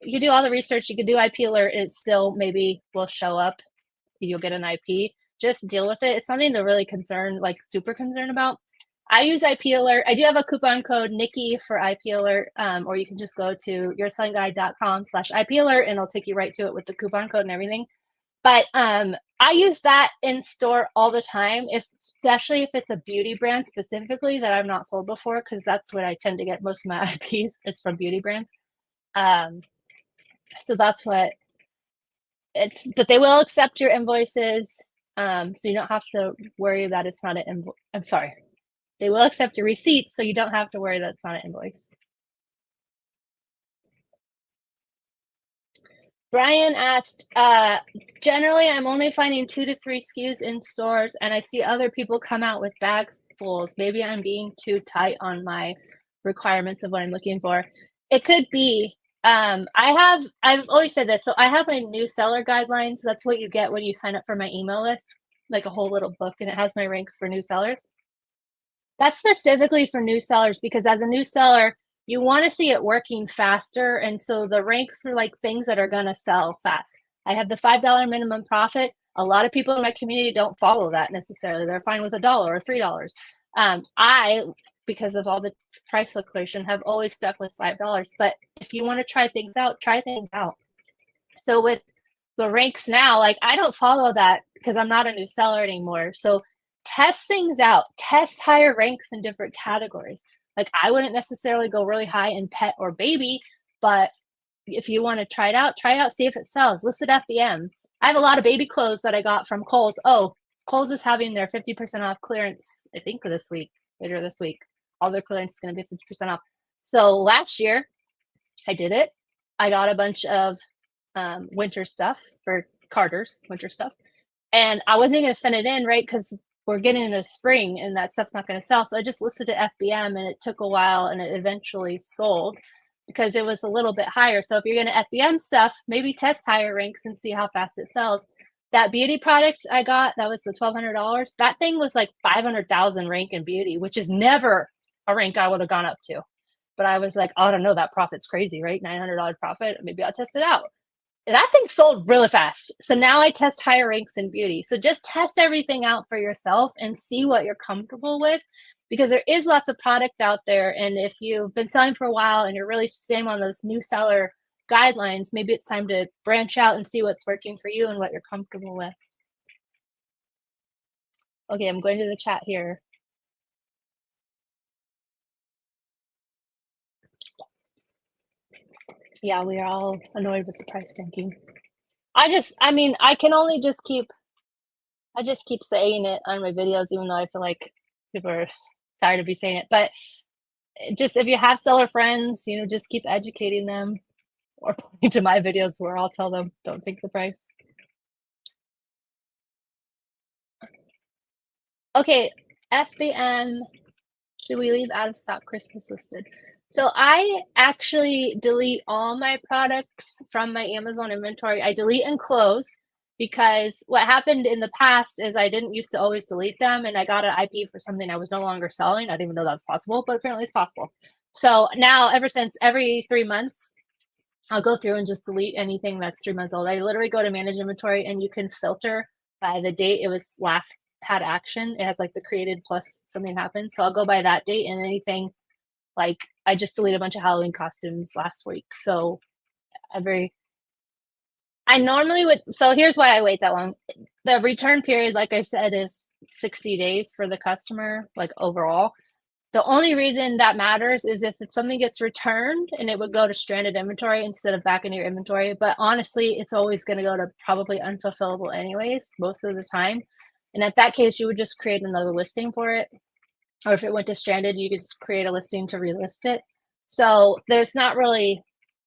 you do all the research, you could do IP alert, it still maybe will show up. You'll get an IP. Just deal with it. It's something to really super concerned about. I use IP alert. I do have a coupon code Nikki for IP alert, or you can just go to yoursellingguide.com/IP alert and it'll take you right to it with the coupon code and everything. But I use that in store all the time, especially if it's a beauty brand specifically that I've not sold before, because that's what I tend to get most of my IPs. It's from beauty brands. So that's what it's, but they will accept your invoices. So you don't have to worry that it's not an invoice. I'm sorry. They will accept your receipts, so you don't have to worry that it's not an invoice. Brian asked, generally, I'm only finding 2 to 3 SKUs in stores, and I see other people come out with bagfuls. Maybe I'm being too tight on my requirements of what I'm looking for. It could be. I've always said this. So I have my new seller guidelines. That's what you get when you sign up for my email list, like a whole little book, and it has my ranks for new sellers. That's specifically for new sellers because as a new seller, you want to see it working faster. And so the ranks for like things that are going to sell fast. I have the $5 minimum profit. A lot of people in my community don't follow that necessarily. They're fine with $1 or $3. I, because of all the price fluctuation, have always stuck with $5. But if you want to try things out, try things out. So with the ranks now, like I don't follow that because I'm not a new seller anymore. So test things out, test higher ranks in different categories. Like I wouldn't necessarily go really high in pet or baby, but if you want to try it out, see if it sells. List it FBM. I have a lot of baby clothes that I got from Kohl's. Oh, Kohl's is having their 50% off clearance, I think this week, later this week. All their clearance is going to be 50% off. So last year, I did it. I got a bunch of winter stuff for Carter's winter stuff. And I wasn't going to send it in, right? Because we're getting into spring and that stuff's not going to sell. So I just listed it FBM and it took a while and it eventually sold because it was a little bit higher. So if you're going to FBM stuff, maybe test higher ranks and see how fast it sells. That beauty product I got, that was the $1,200. That thing was like 500,000 rank in beauty, which is never a rank I would have gone up to. But I was like, oh, I don't know, that profit's crazy, right? $900 profit. Maybe I'll test it out. That thing sold really fast. So now I test higher ranks in beauty. So just test everything out for yourself and see what you're comfortable with because there is lots of product out there. And if you've been selling for a while and you're really staying on those new seller guidelines, maybe it's time to branch out and see what's working for you and what you're comfortable with. Okay, I'm going to the chat here. Yeah, we are all annoyed with the price tanking. I just keep saying it on my videos, even though I feel like people are tired of me saying it. But just if you have seller friends, just keep educating them or pointing to my videos where I'll tell them, don't take the price. Okay, FBM, should we leave out of stock Christmas listed? So I actually delete all my products from my Amazon inventory. I delete and close because what happened in the past is I didn't used to always delete them and I got an IP for something I was no longer selling. I didn't even know that was possible, but apparently it's possible. So now ever since every 3 months, I'll go through and just delete anything that's 3 months old. I literally go to manage inventory and you can filter by the date it was last had action. It has like the created plus something happened. So I'll go by that date and anything like I just deleted a bunch of Halloween costumes last week. So I normally would, so here's why I wait that long. The return period, like I said, is 60 days for the customer, like overall. The only reason that matters is if something gets returned and it would go to stranded inventory instead of back into your inventory. But honestly, it's always going to go to probably unfulfillable anyways, most of the time. And at that case, you would just create another listing for it. Or if it went to stranded, you could just create a listing to relist it. So there's not really,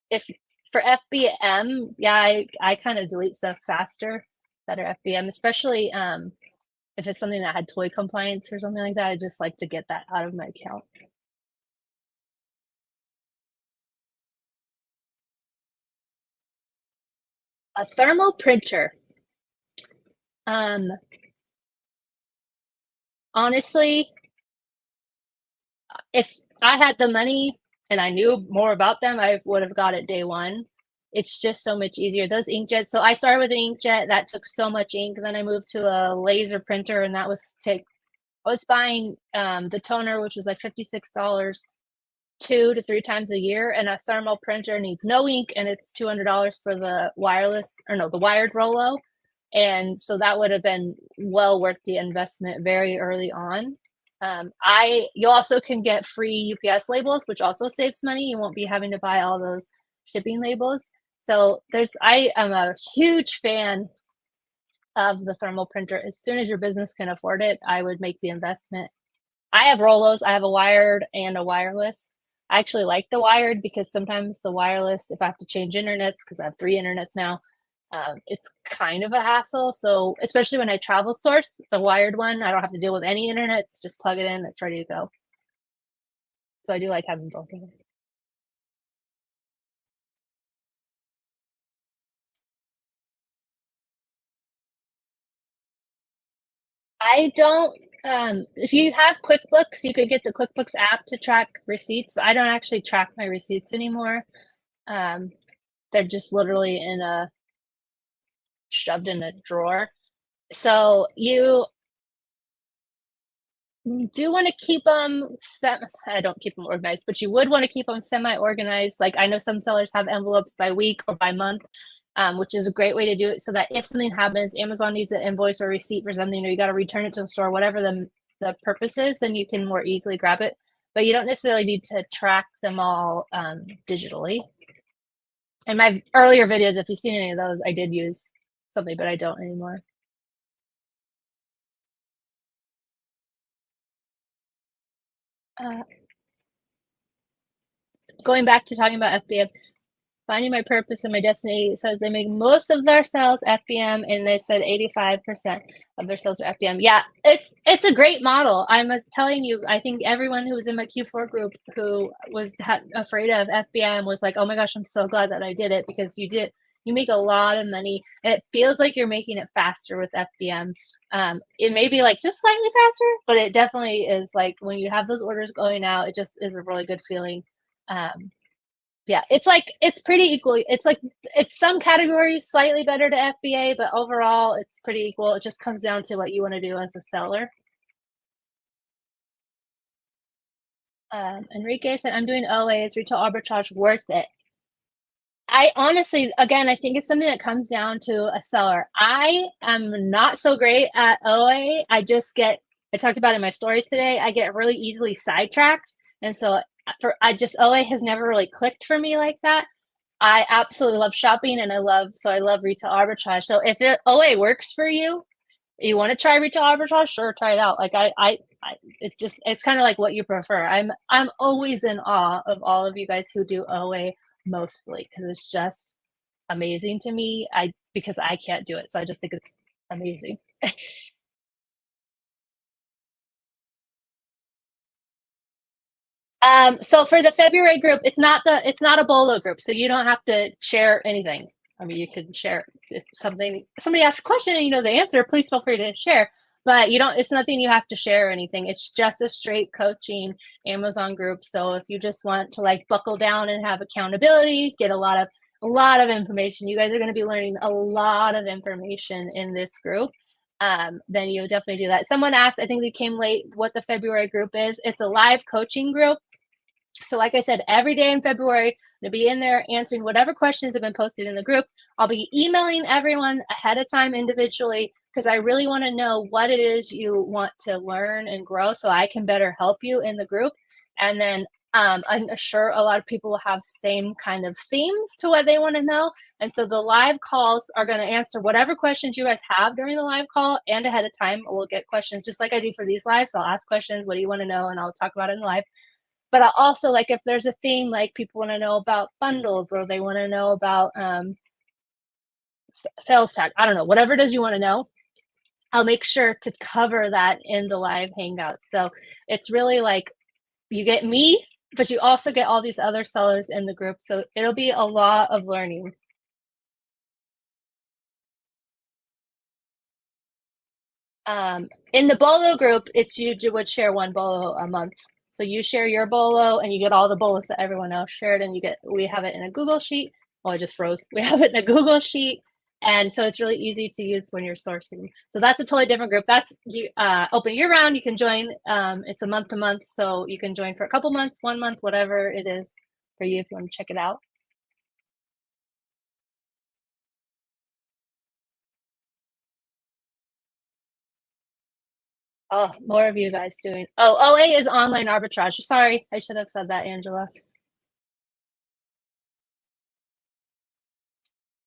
if for FBM, yeah, I kind of delete stuff faster that are FBM, especially if it's something that had toy compliance or something like that. I just like to get that out of my account. A thermal printer. Honestly, if I had the money and I knew more about them, I would have got it day one. it's just so much easier. Those inkjets. So I started with an inkjet that took so much ink. Then I moved to a laser printer, and that was take. I was buying the toner, which was like $56, 2 to 3 times a year, and a thermal printer needs no ink, and it's $200 for the wireless, or no, the wired Rollo. And so that would have been well worth the investment very early on. You also can get free UPS labels, which also saves money. You won't be having to buy all those shipping labels. So I am a huge fan of the thermal printer. As soon as your business can afford it, I would make the investment. I have Rollos. I have a wired and a wireless. I actually like the wired because sometimes the wireless, if I have to change internets, because I have 3 internets now, it's kind of a hassle. So especially when I travel source, the wired one, I don't have to deal with any internets. Just plug it in, it's ready to go. So I do like having both of them. I don't. If you have QuickBooks, you could get the QuickBooks app to track receipts, but I don't actually track my receipts anymore. Um, they're just literally shoved in a drawer. So you do want to keep them. I don't keep them organized, but you would want to keep them semi-organized. Like I know some sellers have envelopes by week or by month, which is a great way to do it. So that if something happens, Amazon needs an invoice or receipt for something, or you got to return it to the store, whatever the purpose is, then you can more easily grab it. But you don't necessarily need to track them all digitally. In my earlier videos, if you've seen any of those, I did use something, but I don't anymore. Uh, Going back to talking about FBM, finding my purpose and my destiny says they make most of their sales FBM, and they said 85% of their sales are FBM. Yeah, it's a great model. I was telling you, I think everyone who was in my Q4 group who was afraid of FBM was like, oh my gosh, I'm so glad that I did it, because you make a lot of money, and it feels like you're making it faster with FBM. It may be like just slightly faster, but it definitely is. Like when you have those orders going out, it just is a really good feeling. Yeah, it's pretty equal. It's some categories slightly better to FBA, but overall it's pretty equal. It just comes down to what you want to do as a seller. Enrique said, I'm doing OA. Is retail arbitrage worth it? I honestly, again, I think it's something that comes down to a seller. I am not so great at OA. I talked about it in my stories today. I get really easily sidetracked. And so OA has never really clicked for me like that. I absolutely love shopping, and I love retail arbitrage. So if OA works for you, you want to try retail arbitrage, sure, try it out. Like it's kind of like what you prefer. I'm always in awe of all of you guys who do OA mostly, because it's just amazing to me. Because I can't do it, so I just think it's amazing. So for the February group, it's not a BOLO group, so you don't have to share anything. I mean, you can share if somebody asks a question and you know the answer, please feel free to share. But it's nothing you have to share or anything. It's just a straight coaching Amazon group. So if you just want to like buckle down and have accountability, get a lot of information. You guys are going to be learning a lot of information in this group. Then you'll definitely do that. Someone asked, I think they came late, what the February group is. It's a live coaching group. So like I said, every day in February, to be in there answering whatever questions have been posted in the group. I'll be emailing everyone ahead of time individually, because I really want to know what it is you want to learn and grow, so I can better help you in the group. And then I'm sure a lot of people will have same kind of themes to what they want to know. And so the live calls are going to answer whatever questions you guys have during the live call, and ahead of time we'll get questions just like I do for these lives. I'll ask questions, what do you want to know, and I'll talk about it in the live. But I'll also, like, if there's a theme, like people want to know about bundles, or they want to know about sales tag, I don't know, whatever it is you want to know, I'll make sure to cover that in the live hangout. So it's really like you get me, but you also get all these other sellers in the group. So it'll be a lot of learning. In the BOLO group, you would share one BOLO a month. So you share your BOLO, and you get all the BOLOs that everyone else shared, and we have it in a Google sheet. oh, I just froze. We have it in a Google Sheet. And so it's really easy to use when you're sourcing. So that's a totally different group. That's open year round. You can join. It's a month to month. So you can join for a couple months, 1 month, whatever it is for you if you want to check it out. Oh, more of you guys doing. Oh, OA is online arbitrage. Sorry, I should have said that, Angela.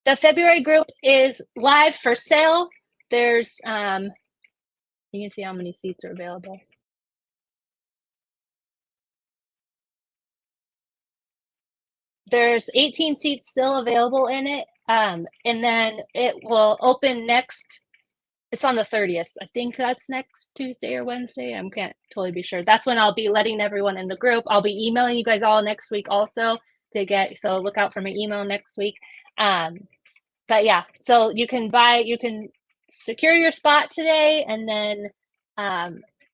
The February group is live for sale. There's you can see how many seats are available. There's 18 seats still available in it. And then it will open next. It's on the 30th. I think that's next Tuesday or Wednesday. I can't totally be sure. That's when I'll be letting everyone in the group. I'll be emailing you guys all next week also to get, so look out for my email next week. But yeah, so you can secure your spot today, and then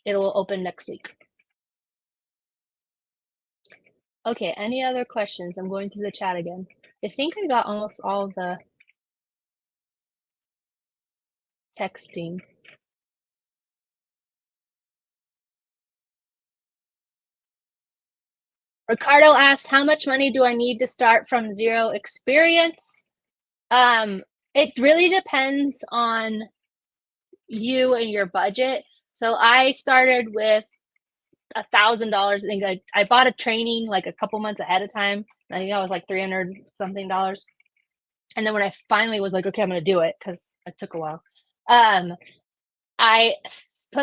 it will open next week. Okay, any other questions? I'm going through the chat again. I think I got almost all the texting. Ricardo asked, how much money do I need to start from zero experience? It really depends on you and your budget. So I started with $1,000. I think I bought a training like a couple months ahead of time. I think that was like $300 something. And then when I finally was like, okay, I'm going to do it, because it took a while. I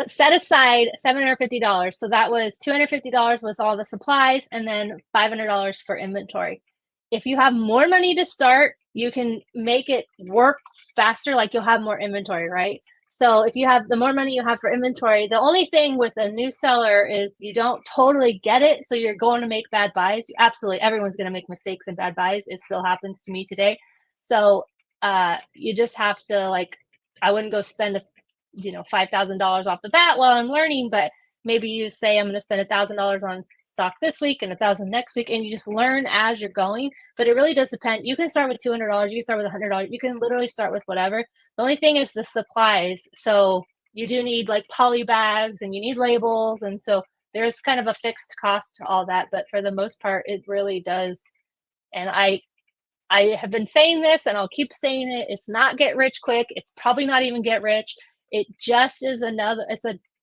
set aside $750. So that was $250 was all the supplies, and then $500 for inventory. If you have more money to start, you can make it work faster. Like you'll have more inventory, right? So if you have the more money you have for inventory, the only thing with a new seller is you don't totally get it. So you're going to make bad buys. Absolutely, everyone's going to make mistakes and bad buys. It still happens to me today. So you just have to, like, I wouldn't go spend $5,000 off the bat while I'm learning, but maybe you say I'm going to spend $1,000 on stock this week and $1,000 next week, and you just learn as you're going. But it really does depend. You can start with $200, you can start with $100, you can literally start with whatever. The only thing is the supplies. So you do need like poly bags, and you need labels, and so there's kind of a fixed cost to all that. But for the most part, it really does. And I have been saying this, and I'll keep saying it. It's not get rich quick. It's probably not even get rich. It just is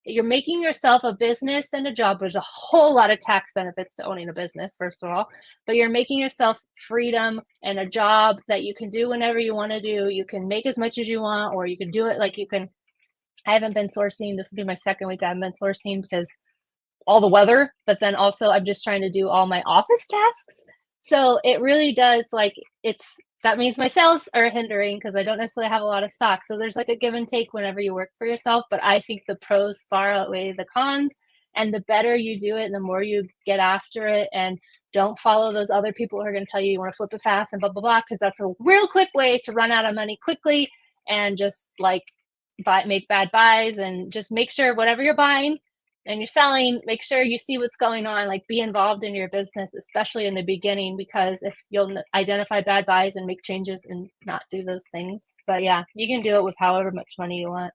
you're making yourself a business and a job. There's a whole lot of tax benefits to owning a business, first of all, but you're making yourself freedom and a job that you can do whenever you want to do. You can make as much as you want, or you can do it like I haven't been sourcing. This will be my second week I haven't been sourcing because all the weather, but then also I'm just trying to do all my office tasks. So it really does, like, that means my sales are hindering because I don't necessarily have a lot of stock. So there's like a give and take whenever you work for yourself. But I think the pros far outweigh the cons. And the better you do it, the more you get after it, and don't follow those other people who are going to tell you want to flip it fast and blah, blah, blah, because that's a real quick way to run out of money quickly and just like make bad buys. And just make sure whatever you're buying and you're selling, make sure you see what's going on, like be involved in your business, especially in the beginning, because if you'll identify bad buys and make changes and not do those things. But yeah, you can do it with however much money you want.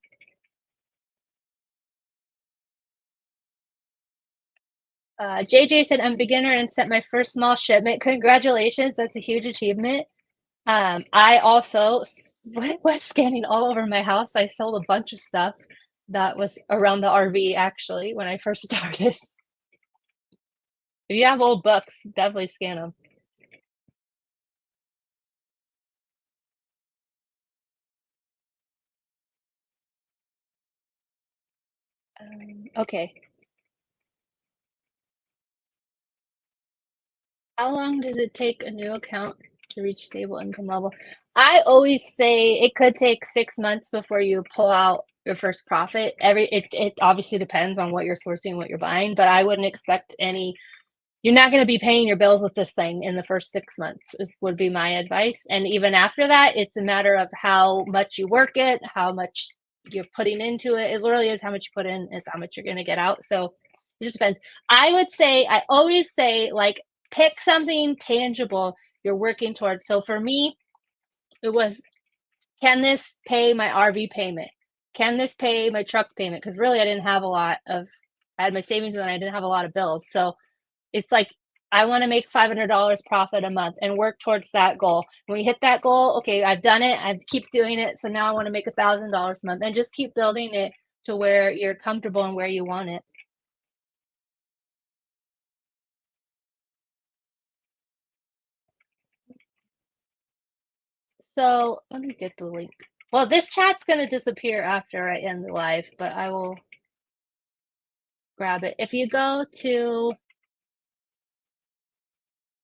JJ said, I'm a beginner and sent my first small shipment. Congratulations. That's a huge achievement. I also was scanning all over my house. I sold a bunch of stuff that was around the RV, actually, when I first started. If you have old books, definitely scan them. Okay. How long does it take a new account to reach stable income level? I always say it could take 6 months before you pull out your first profit. It obviously depends on what you're sourcing, what you're buying, but I wouldn't expect you're not going to be paying your bills with this thing in the first 6 months, would be my advice. And even after that, it's a matter of how much you work it, how much you're putting into it. It literally is how much you put in is how much you're going to get out. So it just depends. I always say, like, pick something tangible you're working towards. So for me, it was, can this pay my RV payment? Can this pay my truck payment? Because really, I had my savings and I didn't have a lot of bills. So it's like, I want to make $500 profit a month and work towards that goal. When we hit that goal, okay, I've done it. I keep doing it. So now I want to make $1,000 a month, and just keep building it to where you're comfortable and where you want it. So let me get the link. Well, this chat's going to disappear after I end the live, but I will grab it. If you go to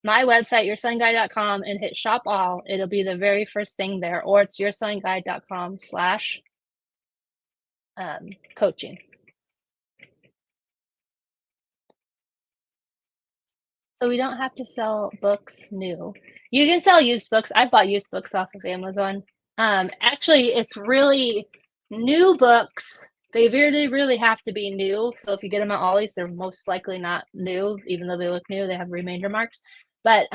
my website, yourselling.guide.com, and hit shop all, it'll be the very first thing there, or it's yourselling.guide.com/coaching. So we don't have to sell books new. You can sell used books. I've bought used books off of Amazon. Actually, it's really new books. They really have to be new. So if you get them at Ollie's, they're most likely not new, even though they look new. They have remainder marks. But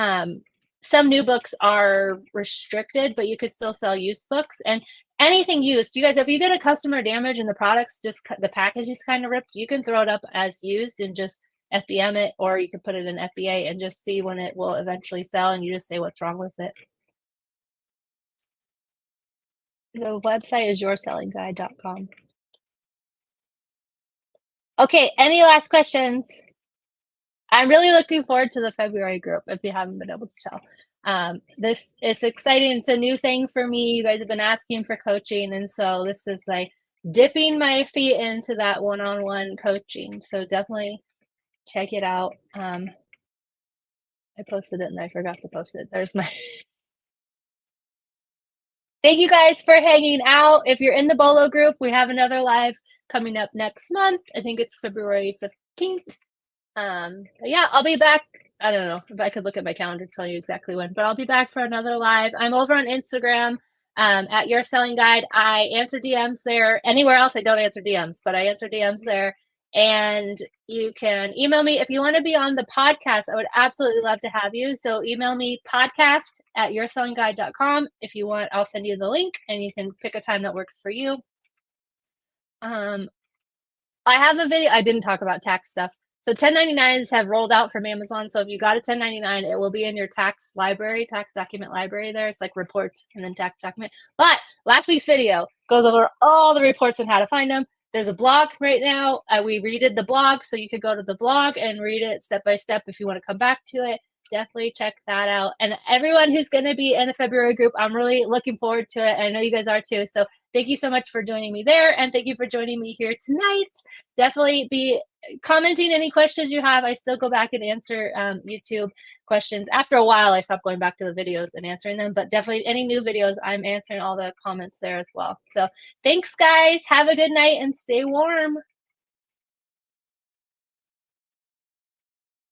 some new books are restricted, but you could still sell used books. And anything used, you guys, if you get a customer damage and the products just the package is kind of ripped, you can throw it up as used and just FBM it, or you could put it in FBA and just see when it will eventually sell, and you just say what's wrong with it. The website is yourselling.guide.com. Okay, any last questions? I'm really looking forward to the February group, if you haven't been able to tell. This is exciting. It's a new thing for me. You guys have been asking for coaching, and so this is like dipping my feet into that one-on-one coaching. So definitely check it out. I posted it and I forgot to post it. There's my Thank you guys for hanging out. If you're in the Bolo group, we have another live coming up next month. I think it's February 15th. Yeah, I'll be back. I don't know if I could look at my calendar to tell you exactly when, but I'll be back for another live. I'm over on Instagram at Your Selling Guide. I answer DMs there. Anywhere else, I don't answer DMs, but I answer DMs there. And you can email me if you want to be on the podcast. I would absolutely love to have you. So email me podcast@yourselling.guide.com. If you want, I'll send you the link and you can pick a time that works for you. I have a video. I didn't talk about tax stuff. So 1099s have rolled out from Amazon. So if you got a 1099, it will be in your tax library, tax document library there. It's like reports and then tax document. But last week's video goes over all the reports and how to find them. There's a blog right now. We redid the blog, so you could go to the blog and read it step by step if you want to come back to it. Definitely check that out. And everyone who's going to be in the February group, I'm really looking forward to it. I know you guys are too. So thank you so much for joining me there. And thank you for joining me here tonight. Definitely be commenting any questions you have. I still go back and answer YouTube questions. After a while, I stopped going back to the videos and answering them. But definitely any new videos, I'm answering all the comments there as well. So thanks, guys. Have a good night and stay warm.